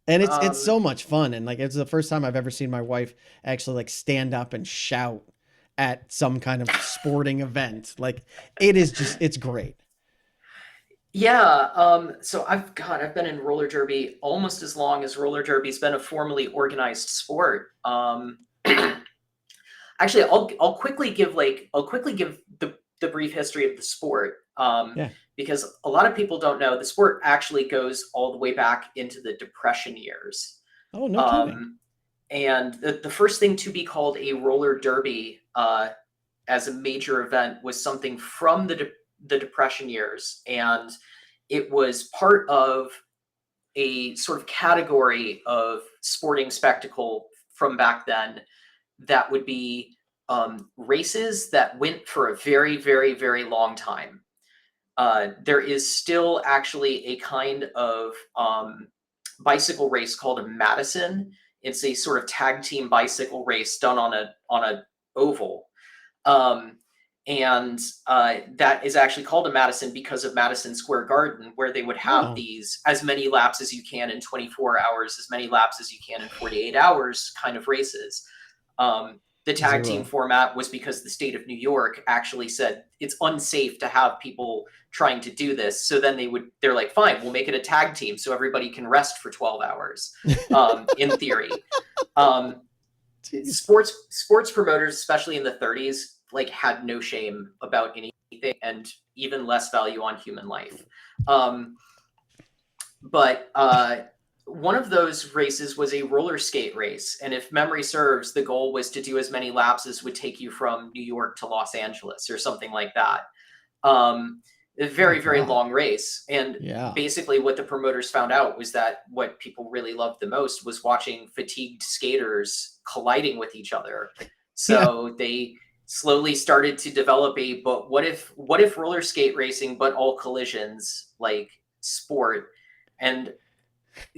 and it's Um, so much fun, and like it's the first time I've ever seen my wife actually like stand up and shout at some kind of sporting event. Like it is just, it's great. yeah, so I've been in roller derby almost as long as roller derby's been a formally organized sport. Actually, I'll quickly give the brief history of the sport, Yeah. because a lot of people don't know the sport actually goes all the way back into the Depression years. Oh, no kidding. Um, and the first thing to be called a roller derby, as a major event, was something from the Depression years, and it was part of a sort of category of sporting spectacle from back then that would be, races that went for a very, very, very long time. There is still actually a kind of, bicycle race called a Madison. It's a sort of tag team bicycle race done on a oval. Um, and that is actually called a Madison because of Madison Square Garden, where they would have Oh, these as many laps as you can in 24 hours, as many laps as you can in 48 hours kind of races. Um, the tag team 0. format was because the state of New York actually said it's unsafe to have people trying to do this. So then they're like, fine, we'll make it a tag team so everybody can rest for 12 hours, in theory. Sports promoters, especially in the 30s, like had no shame about anything and even less value on human life. But one of those races was a roller skate race. And if memory serves, the goal was to do as many laps as would take you from New York to Los Angeles or something like that. A very, very long race. And basically what the promoters found out was that what people really loved the most was watching fatigued skaters colliding with each other. So they slowly started to develop but what if roller skate racing, but all collisions, like sport? And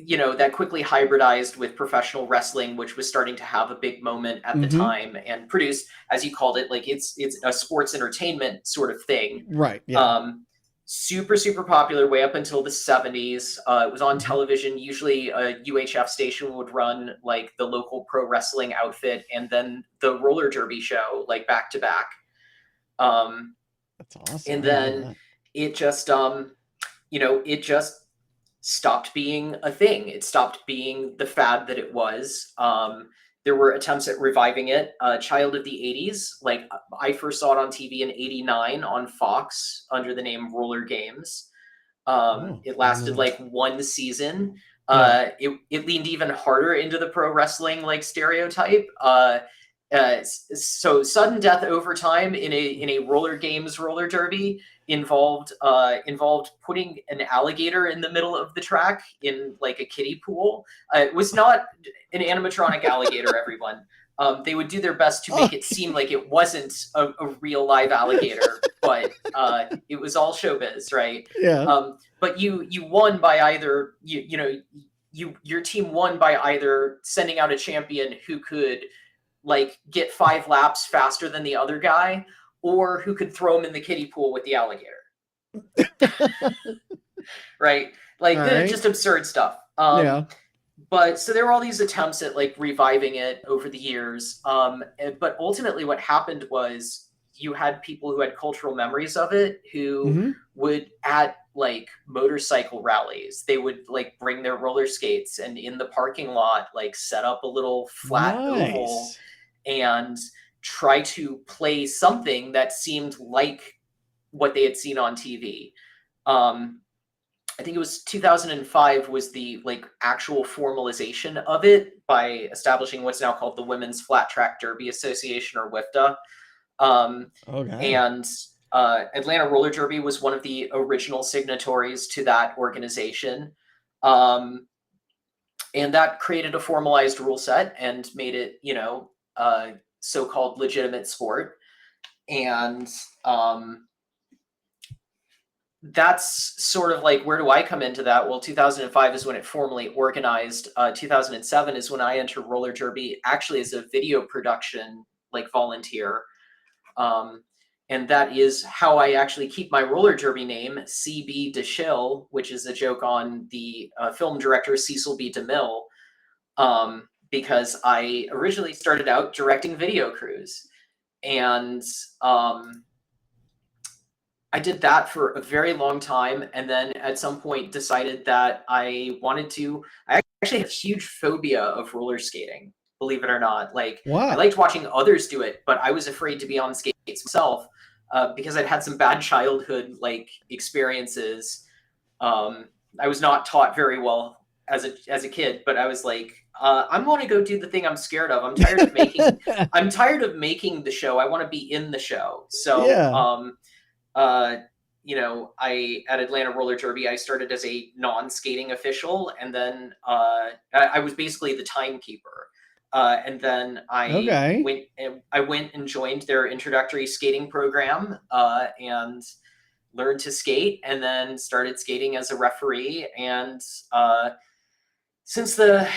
that quickly hybridized with professional wrestling, which was starting to have a big moment at the time and produced, as you called it, like it's a sports entertainment sort of thing. Right. Yeah. Super, super popular way up until the 70s. It was on television. Usually a UHF station would run like the local pro wrestling outfit and then the roller derby show, like back to back. That's awesome. And then it just, it just stopped being a thing. It stopped being the fad that it was. There were attempts at reviving it. Child of the 80s, like I first saw it on TV in 89 on Fox under the name Roller Games. It lasted like one season. It leaned even harder into the pro wrestling like stereotype. So sudden death over time in a roller games roller derby involved putting an alligator in the middle of the track in like a kiddie pool. It was not an animatronic alligator, everyone. They would do their best to make it seem like it wasn't a real live alligator, but it was all showbiz, right? Yeah. But you won by either your team won by either sending out a champion who could like get 5 laps faster than the other guy, or who could throw him in the kiddie pool with the alligator. Right? Like just absurd stuff. But so there were all these attempts at like reviving it over the years. But ultimately what happened was you had people who had cultural memories of it who would at like motorcycle rallies, they would like bring their roller skates and in the parking lot, like set up a little flat oval and try to play something that seemed like what they had seen on TV. I think it was 2005 was the like actual formalization of it by establishing what's now called the Women's Flat Track Derby Association, or WFDA. And Atlanta Roller Derby was one of the original signatories to that organization. And that created a formalized rule set and made it, so-called legitimate sport. And that's sort of like, where do I come into that? Well, 2005 is when it formally organized. 2007 is when I entered roller derby, actually as a video production, like volunteer. And that is how I actually keep my roller derby name, CB DeShill, which is a joke on the film director Cecil B. DeMille, because I originally started out directing video crews. And I did that for a very long time, and then at some point decided that I actually have a huge phobia of roller skating, believe it or not. Like, I liked watching others do it, but I was afraid to be on skates myself because I'd had some bad childhood like experiences. I was not taught very well as a kid, but I was like, I'm going to go do the thing I'm scared of. I'm tired of making the show. I want to be in the show. So I at Atlanta Roller Derby, I started as a non-skating official, and then I was basically the timekeeper. And then I went and joined their introductory skating program and learned to skate, and then started skating as a referee. And since the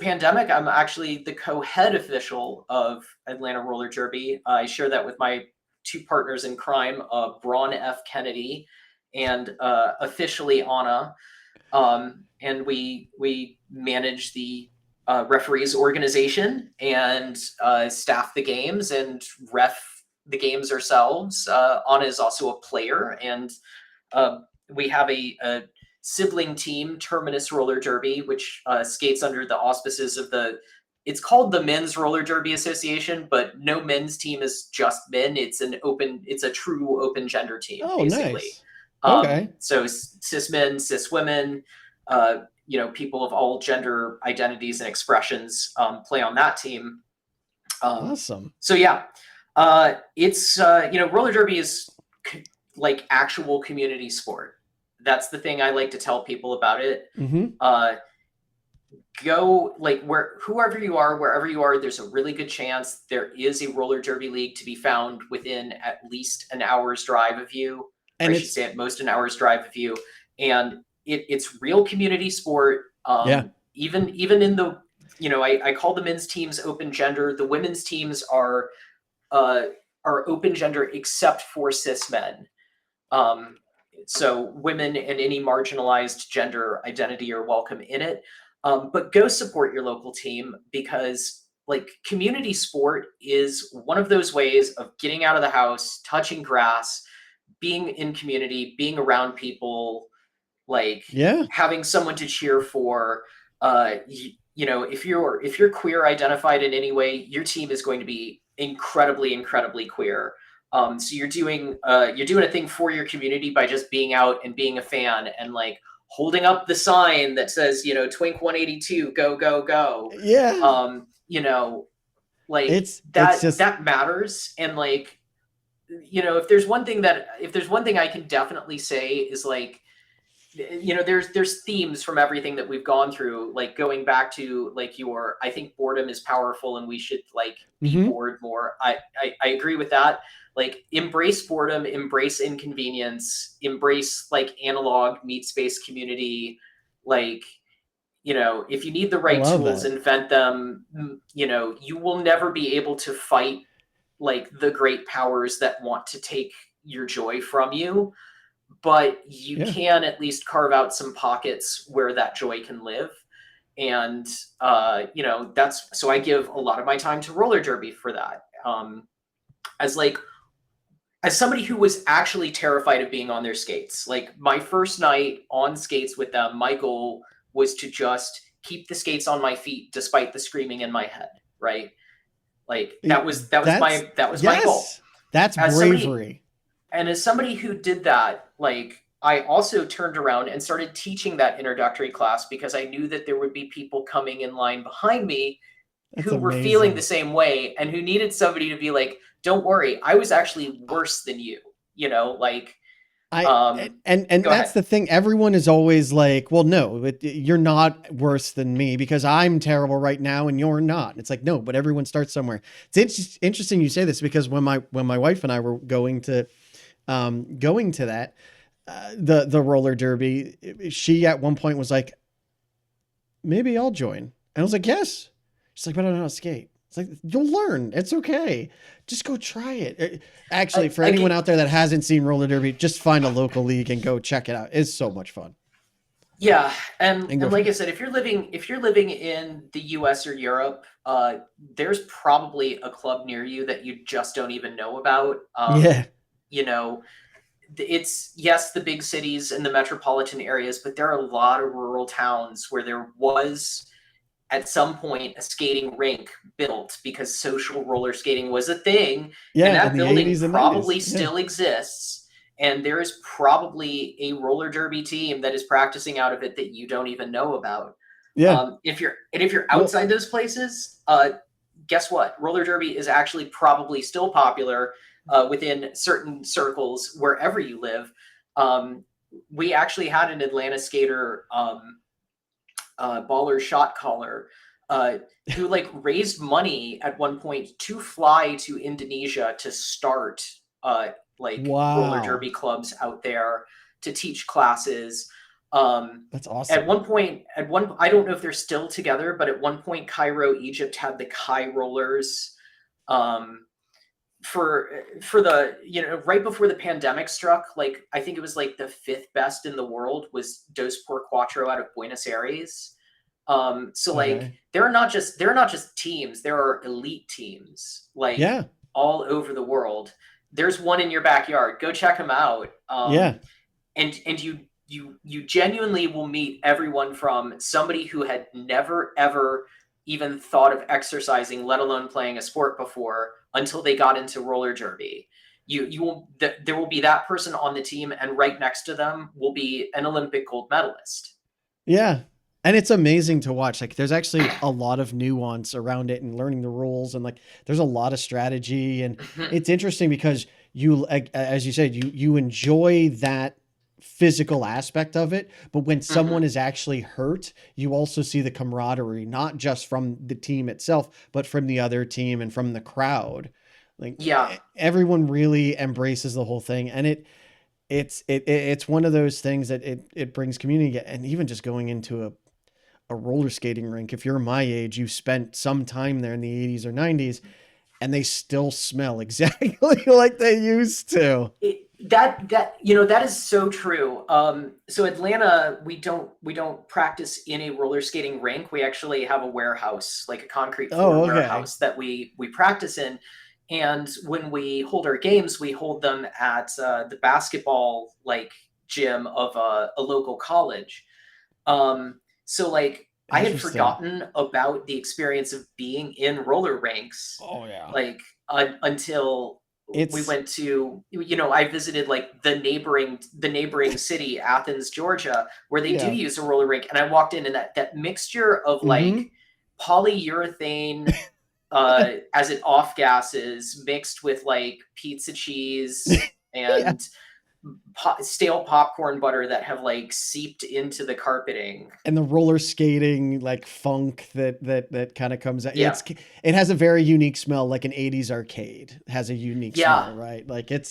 pandemic, I'm actually the co-head official of Atlanta Roller Derby. I share that with my 2 partners in crime, Braun F. Kennedy and officially Anna. And we manage the referees organization and staff the games and ref the games ourselves. Anna is also a player, and we have a sibling team, Terminus Roller Derby, which skates under the auspices of it's called the Men's Roller Derby Association, but no men's team is just men. It's a true open gender team, Oh, basically. nice. Okay. So cis men, cis women, people of all gender identities and expressions play on that team. Awesome. So yeah, it's roller derby is like actual community sport. That's the thing I like to tell people about it. Go wherever you are, there's a really good chance there is a roller derby league to be found within at least an hour's drive of you. And I should say at most an hour's drive of you. And it's real community sport. Even in the, I call the men's teams open gender. The women's teams are open gender except for cis men. So women and any marginalized gender identity are welcome in it. But go support your local team, because community sport is one of those ways of getting out of the house, touching grass, being in community, being around people, having someone to cheer for. If you're queer identified in any way, your team is going to be incredibly, incredibly queer. So you're doing a thing for your community by just being out and being a fan and holding up the sign that says, Twink 182, go, go, go. Yeah. That matters. And if there's one thing I can definitely say is there's themes from everything that we've gone through, going back to I think boredom is powerful and we should be bored more. I agree with that. Embrace boredom, embrace inconvenience, embrace analog meet space community. If you need the right tools, invent them. You will never be able to fight the great powers that want to take your joy from you, but you can at least carve out some pockets where that joy can live. And so I give a lot of my time to roller derby for that. As somebody who was actually terrified of being on their skates, my first night on skates with them, my goal was to just keep the skates on my feet despite the screaming in my head. Right. That was my goal. That's bravery. And as somebody who did that, I also turned around and started teaching that introductory class because I knew that there would be people coming in line behind me who were feeling the same way and who needed somebody to be don't worry, I was actually worse than you, and that's the thing. Everyone is always well, no, you're not worse than me because I'm terrible right now and you're not. It's no, but everyone starts somewhere. It's interesting you say this because when my wife and I were going to that, the roller derby, she at one point was maybe I'll join. And I was yes. She's but I don't know how to skate. It's you'll learn. It's okay. Just go try it. Actually, for anyone out there that hasn't seen roller derby, just find a local league and go check it out. It's so much fun. Yeah, and like I said, if you're living in the US or Europe, there's probably a club near you that you just don't even know about. It's the big cities and the metropolitan areas, but there are a lot of rural towns where there was at some point a skating rink built because social roller skating was a thing. And that building probably still exists. And there is probably a roller derby team that is practicing out of it that you don't even know about. If you're outside those places, guess what? Roller derby is actually probably still popular within certain circles wherever you live. We actually had an Atlanta skater, baller shot caller, who raised money at one point to fly to Indonesia to start roller derby clubs out there to teach classes. That's awesome. At one point, I don't know if they're still together, but at one point, Cairo, Egypt had the Kai rollers. For the right before the pandemic struck, I think it was the 5th best in the world was Dos por Cuatro out of Buenos Aires. So like Okay. there are not just teams, there are elite teams like Yeah. all over the world. There's one in your backyard. Go check them out. Yeah. And you genuinely will meet everyone from somebody who had never ever even thought of exercising, let alone playing a sport before, until they got into roller derby. You will there will be that person on the team, and right next to them will be an Olympic gold medalist. Yeah. And it's amazing to watch. Like there's actually a lot of nuance around it and learning the rules, and like there's a lot of strategy, and it's interesting because you, as you said, you enjoy that physical aspect of it, but when someone is actually hurt, you also see the camaraderie, not just from the team itself, but from the other team and from the crowd. Like Yeah. everyone really embraces the whole thing, and it's one of those things that it brings community. And even just going into a roller skating rink, if you're my age, you spent some time there in the 80s or 90s, and they still smell exactly like they used to. That is so true. So Atlanta, we don't practice in a roller skating rink. We actually have a warehouse, like a concrete floor Oh, okay. warehouse that we practice in. And when we hold our games, we hold them at the basketball like gym of a local college. So like I had Interesting. forgotten about the experience of being in roller rinks, Oh yeah. like until we It's went to, I visited like the neighboring city, Athens, Georgia, where they do yeah. use a roller rink, and I walked in, and that mixture of like Mm-hmm. polyurethane as it off gases mixed with like pizza cheese Yeah. and stale popcorn butter that have like seeped into the carpeting. And the roller skating like funk that kind of comes out. Yeah. It has a very unique smell, like an 80s arcade has a unique Yeah. smell, right? Like and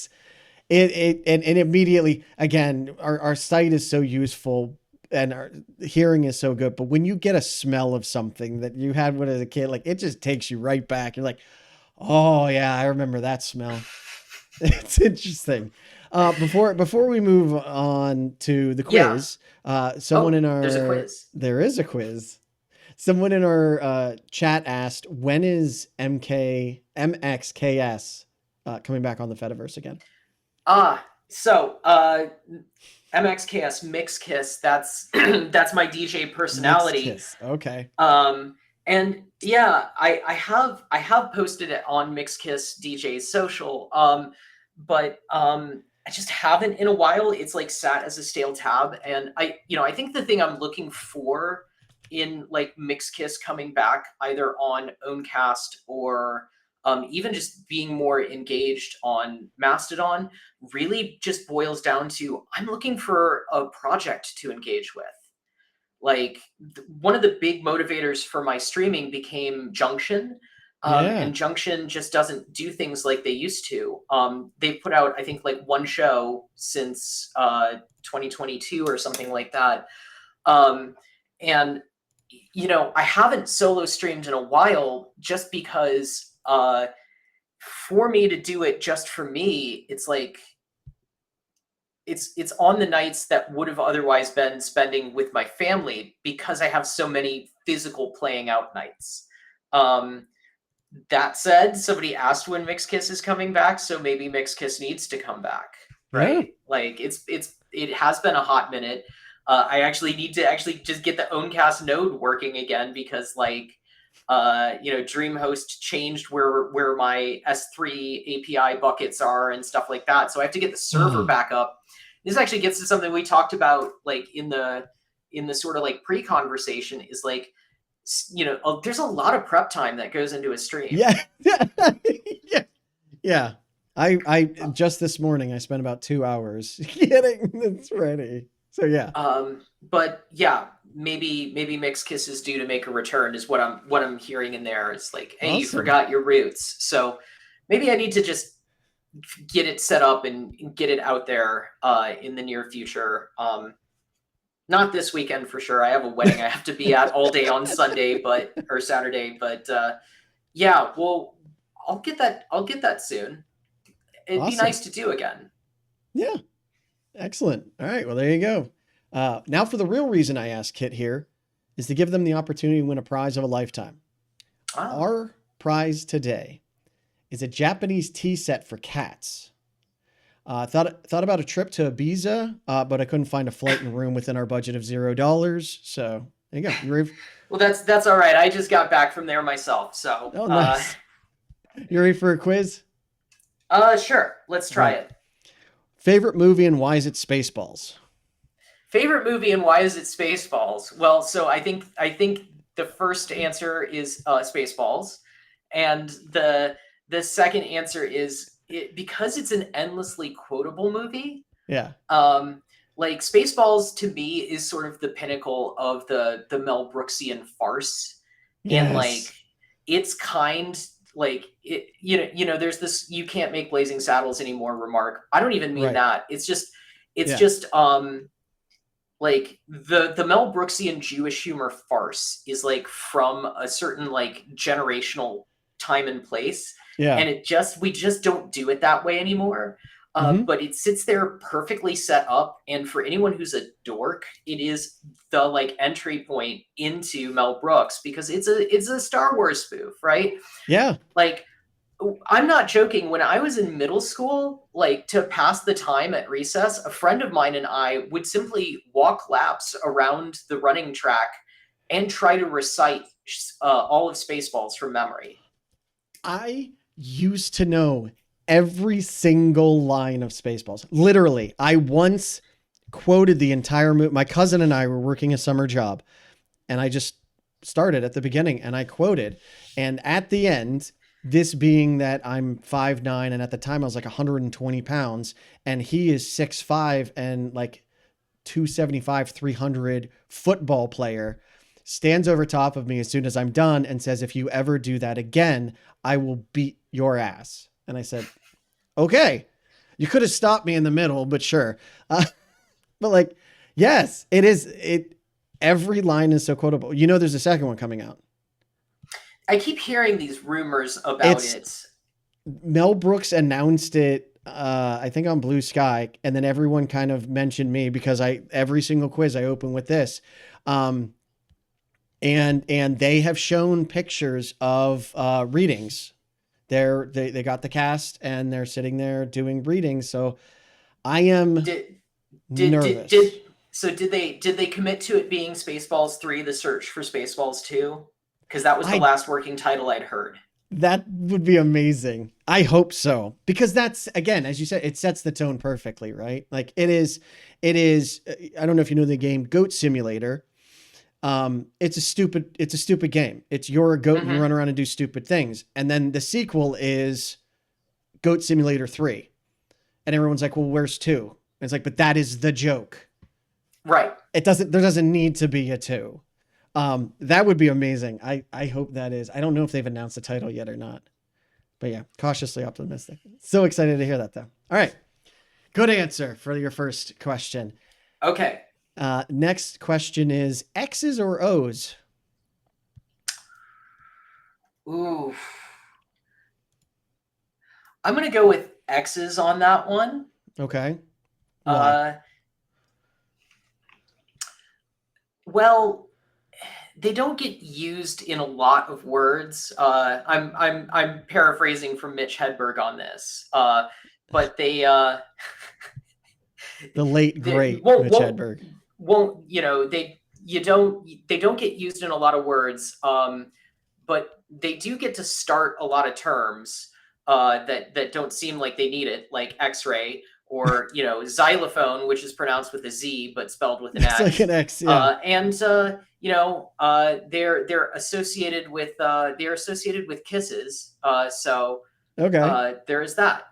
immediately again, our sight is so useful and our hearing is so good, but when you get a smell of something that you had when as a kid, like it just takes you right back. You're like, oh yeah, I remember that smell. It's interesting. Before we move on to the Yeah. quiz, someone Oh, in there's a our quiz. there is a quiz. Someone in our chat asked, when is MXKS coming back on the Fediverse again? So MXKS Mix Kiss, that's that's my DJ Mixed personality. kiss. Okay. And yeah, I have posted it on Mixkiss DJ's social. But I just haven't in a while. It's like sat as a stale tab, and I think the thing I'm looking for in like Mixkiss coming back either on Owncast or even just being more engaged on Mastodon really just boils down to I'm looking for a project to engage with. Like one of the big motivators for my streaming became Junction. Yeah. And Junction just doesn't do things like they used to. They've put out, I think, like one show since 2022 or something like that. And I haven't solo streamed in a while just because for me to do it just for me, it's like it's on the nights that would have otherwise been spending with my family because I have so many physical playing out nights. Um, that said, somebody asked when Mixkiss is coming back, so maybe Mixkiss needs to come back, Yeah. right? Like it has been a hot minute. I actually need to actually just get the Owncast node working again because DreamHost changed where my S3 API buckets are and stuff like that. So I have to get the server back up. This actually gets to something we talked about like in the sort of like pre-conversation is like there's a lot of prep time that goes into a stream. Yeah. Yeah. Yeah. I just this morning I spent about 2 hours getting this ready. So yeah. But yeah, maybe Mixkiss is due to make a return is what I'm hearing in there. It's like, hey, you Awesome. forgot your roots. So maybe I need to just get it set up and get it out there in the near future. Not this weekend for sure. I have a wedding I have to be at all day on Sunday, or Saturday. But yeah, well, I'll get that soon. It'd be Awesome. nice to do again. Yeah. Excellent. All right. Well, there you go. Now for the real reason I asked Kit here. is to give them the opportunity to win a prize of a lifetime. Oh. Our prize today is a Japanese tea set for cats. Thought about a trip to Ibiza, but I couldn't find a flight and room within our budget of $0. So there you go. You ready? Well, that's all right. I just got back from there myself, so. Oh, nice. You ready for a quiz? Sure. Let's try it. Favorite movie and why is it Spaceballs? Favorite movie and why is it Spaceballs? Well, so I think the first answer is Spaceballs, and the second answer is because it's an endlessly quotable movie. Yeah. Like Spaceballs to me is sort of the pinnacle of the Mel Brooksian farce, Yes. and like it's kind. Like it, there's this "you can't make Blazing Saddles anymore" remark. I don't even mean that. It's just like the Mel Brooksian Jewish humor farce is like from a certain like generational time and place. Yeah. And we just don't do it that way anymore. But it sits there perfectly set up. And for anyone who's a dork, it is the like entry point into Mel Brooks because it's a Star Wars spoof, right? Yeah. Like, I'm not joking. When I was in middle school, like to pass the time at recess, a friend of mine and I would simply walk laps around the running track and try to recite all of Spaceballs from memory. I used to know every single line of Spaceballs. Literally, I once quoted the entire movie. My cousin and I were working a summer job, and I just started at the beginning, and I quoted. And at the end, this being that I'm 5'9", and at the time I was like 120 pounds, and he is 6'5", and like 275, 300 football player, stands over top of me as soon as I'm done and says, "If you ever do that again, I will beat your ass." And I said, "Okay, you could have stopped me in the middle, but sure." But like, yes, it is. Every line is so quotable. There's a second one coming out. I keep hearing these rumors about it. Mel Brooks announced it, I think on Blue Sky, and then everyone kind of mentioned me because every single quiz I open with this. And they have shown pictures of readings. They got the cast and they're sitting there doing readings. So I am nervous. Did they commit to it being Spaceballs 3, The Search for Spaceballs 2? Because that was the last working title I'd heard. That would be amazing. I hope so. Because that's, again, as you said, it sets the tone perfectly, right? Like it is, I don't know if you know the game Goat Simulator. It's a stupid game. You're a goat and you run around and do stupid things. And then the sequel is Goat Simulator 3. And everyone's like, well, where's 2? And it's like, but that is the joke. Right. There doesn't need to be a 2. That would be amazing. I hope that is. I don't know if they've announced the title yet or not, but yeah, cautiously optimistic. So excited to hear that though. All right. Good answer for your first question. Okay. Next question is X's or O's? Ooh. I'm going to go with X's on that one. Okay. Why? Well, they don't get used in a lot of words. I'm paraphrasing from Mitch Hedberg on this. But they the late great Mitch Hedberg. They don't get used in a lot of words. But they do get to start a lot of terms that don't seem like they need it, like X-ray or xylophone, which is pronounced with a Z but spelled with an X. It's like an X, yeah. And they're associated with kisses. So okay, there is that.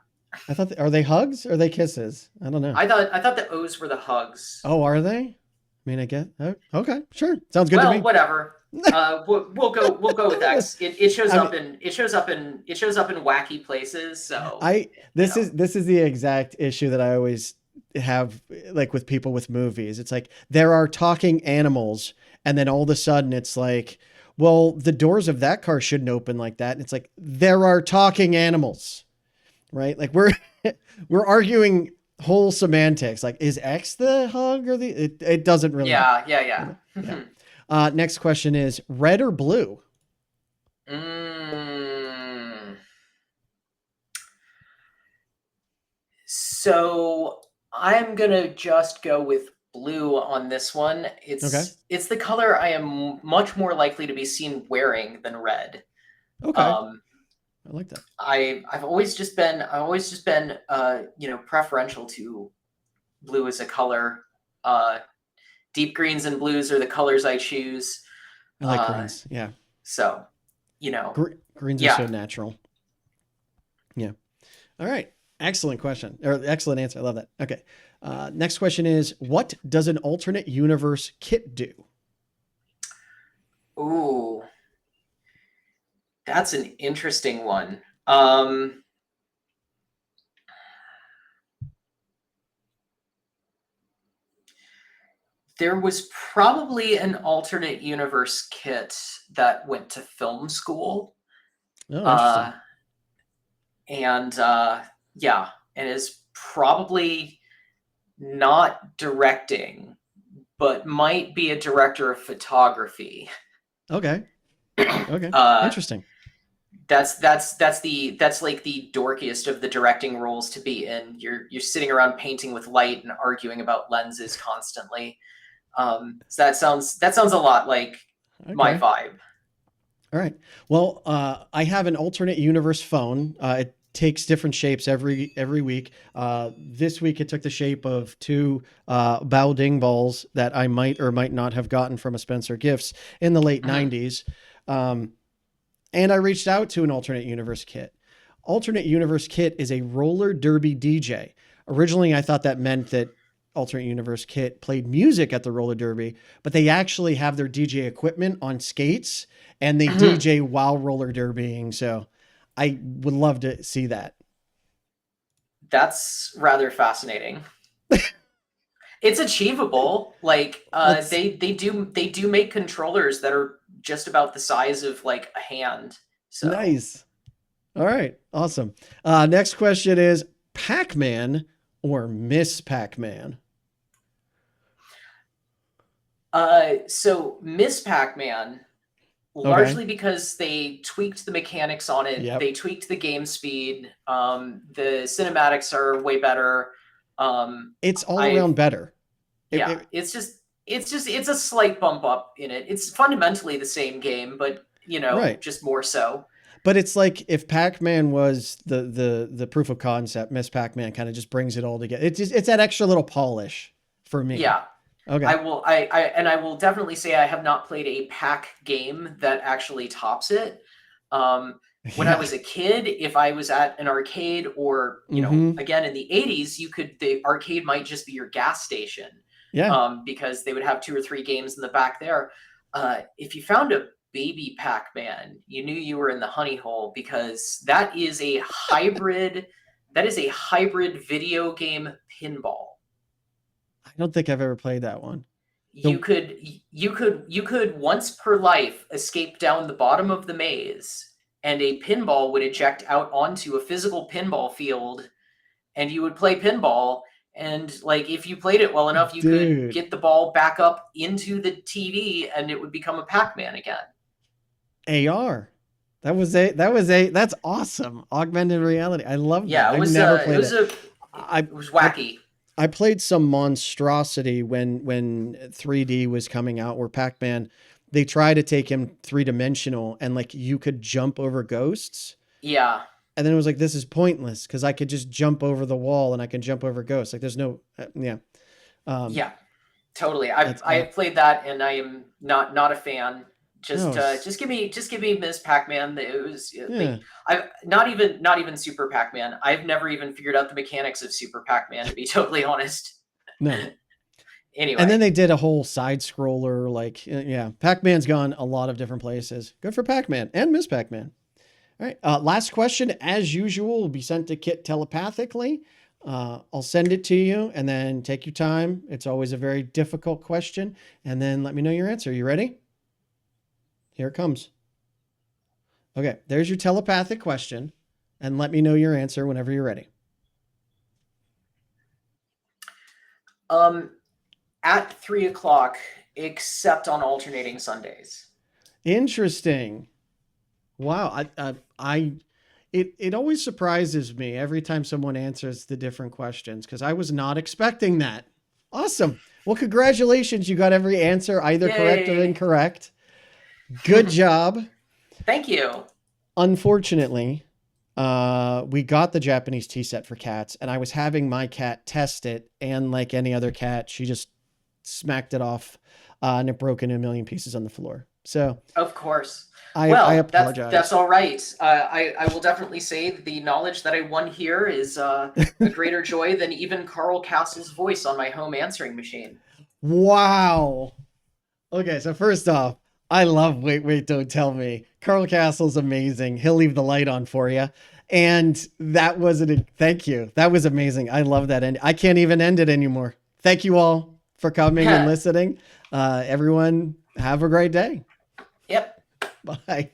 I thought, are they hugs or are they kisses? I don't know. I thought the O's were the hugs. Oh, are they? I mean, I get. Okay, sure, sounds good to me. Well, whatever. We'll go with X. It shows up in wacky places. So this is the exact issue that I always have, like with people with movies. It's like there are talking animals, and then all of a sudden it's like, well, the doors of that car shouldn't open like that. And it's like there are talking animals, right? Like we're arguing whole semantics. Like, is X the hug or it doesn't really? Yeah. Yeah. Next question is red or blue? So I'm gonna just go with blue on this one. Okay. It's the color I am much more likely to be seen wearing than red. Okay. I like that. I've always just been preferential to blue as a color. Deep greens and blues are the colors I choose. I like greens. Yeah. So, greens are so natural. Yeah. All right. Excellent question, or excellent answer. I love that. Okay. Next question is, what does an alternate universe kit do? Ooh, that's an interesting one. There was probably an alternate universe kit that went to film school. Oh, interesting. And is probably not directing, but might be a director of photography. Okay. Okay. Interesting. That's like the dorkiest of the directing roles to be in. You're sitting around painting with light and arguing about lenses constantly. So that sounds a lot like my vibe. All right. Well, I have an alternate universe phone. It takes different shapes every week. This week it took the shape of two bow ding balls that I might or might not have gotten from a Spencer Gifts in the late 90s. And I reached out to an alternate universe kit. Alternate universe kit is a roller derby DJ. Originally, I thought that meant that alternate universe kit played music at the roller derby, but they actually have their DJ equipment on skates and they DJ while roller derbying. So I would love to see that. That's rather fascinating. It's achievable. Like they do make controllers that are just about the size of like a hand. So nice. All right. Awesome. Next question is Pac-Man or Miss Pac-Man? So Miss Pac-Man, largely because they tweaked the mechanics on it. Yep. They tweaked the game speed. The cinematics are way better. It's all around better. It's a slight bump up in it. It's fundamentally the same game, but just more so. But it's like if Pac-Man was the proof of concept, Miss Pac-Man kind of just brings it all together. It's that extra little polish for me. Yeah. Okay. I will definitely say I have not played a Pac game that actually tops it. When I was a kid, if I was at an arcade or, again, in the 80s, the arcade might just be your gas station. Yeah. Because they would have 2 or 3 games in the back there. If you found a baby Pac-Man, you knew you were in the honey hole because that is a hybrid video game pinball. I don't think I've ever played that one. You could once per life escape down the bottom of the maze and a pinball would eject out onto a physical pinball field and you would play pinball. And like, if you played it well enough, you could get the ball back up into the TV and it would become a Pac-Man again. AR. That's awesome. Augmented reality. I love that. Yeah, it was wacky. I played some monstrosity when 3D was coming out where Pac-Man, they tried to take him 3-dimensional and like you could jump over ghosts. Yeah. And then it was like, this is pointless because I could just jump over the wall and I can jump over ghosts. Like there's no, yeah. Yeah, totally. I've played that and I am not a fan. Just give me Ms. Pac-Man. It was I've not even Super Pac-Man. I've never even figured out the mechanics of Super Pac-Man, to be totally honest. No. Anyway. And then they did a whole side scroller, like, yeah, Pac-Man's gone a lot of different places. Good for Pac-Man and Miss Pac-Man. All right. Last question, as usual, will be sent to Kit telepathically. I'll send it to you and then take your time. It's always a very difficult question. And then let me know your answer. You ready? Here it comes. Okay, there's your telepathic question. And let me know your answer whenever you're ready. At 3:00 except on alternating Sundays. Interesting. Wow. It always surprises me every time someone answers the different questions because I was not expecting that. Awesome. Well, congratulations. You got every answer, either correct or Yay. incorrect. Good job. Thank you. Unfortunately, we got the Japanese tea set for cats, and I was having my cat test it, and like any other cat, she just smacked it off, and it broke into a million pieces on the floor. So, Of course. I Well, apologize. that's all right. I will definitely say the knowledge that I won here is a greater joy than even Carl Castle's voice on my home answering machine. Wow. Okay, so first off, I love Wait, Don't Tell Me. Carl Castle's amazing. He'll leave the light on for you. And that wasn't thank you. That was amazing. I love that end. I can't even end it anymore. Thank you all for coming and listening. Everyone, have a great day. Yep. Bye.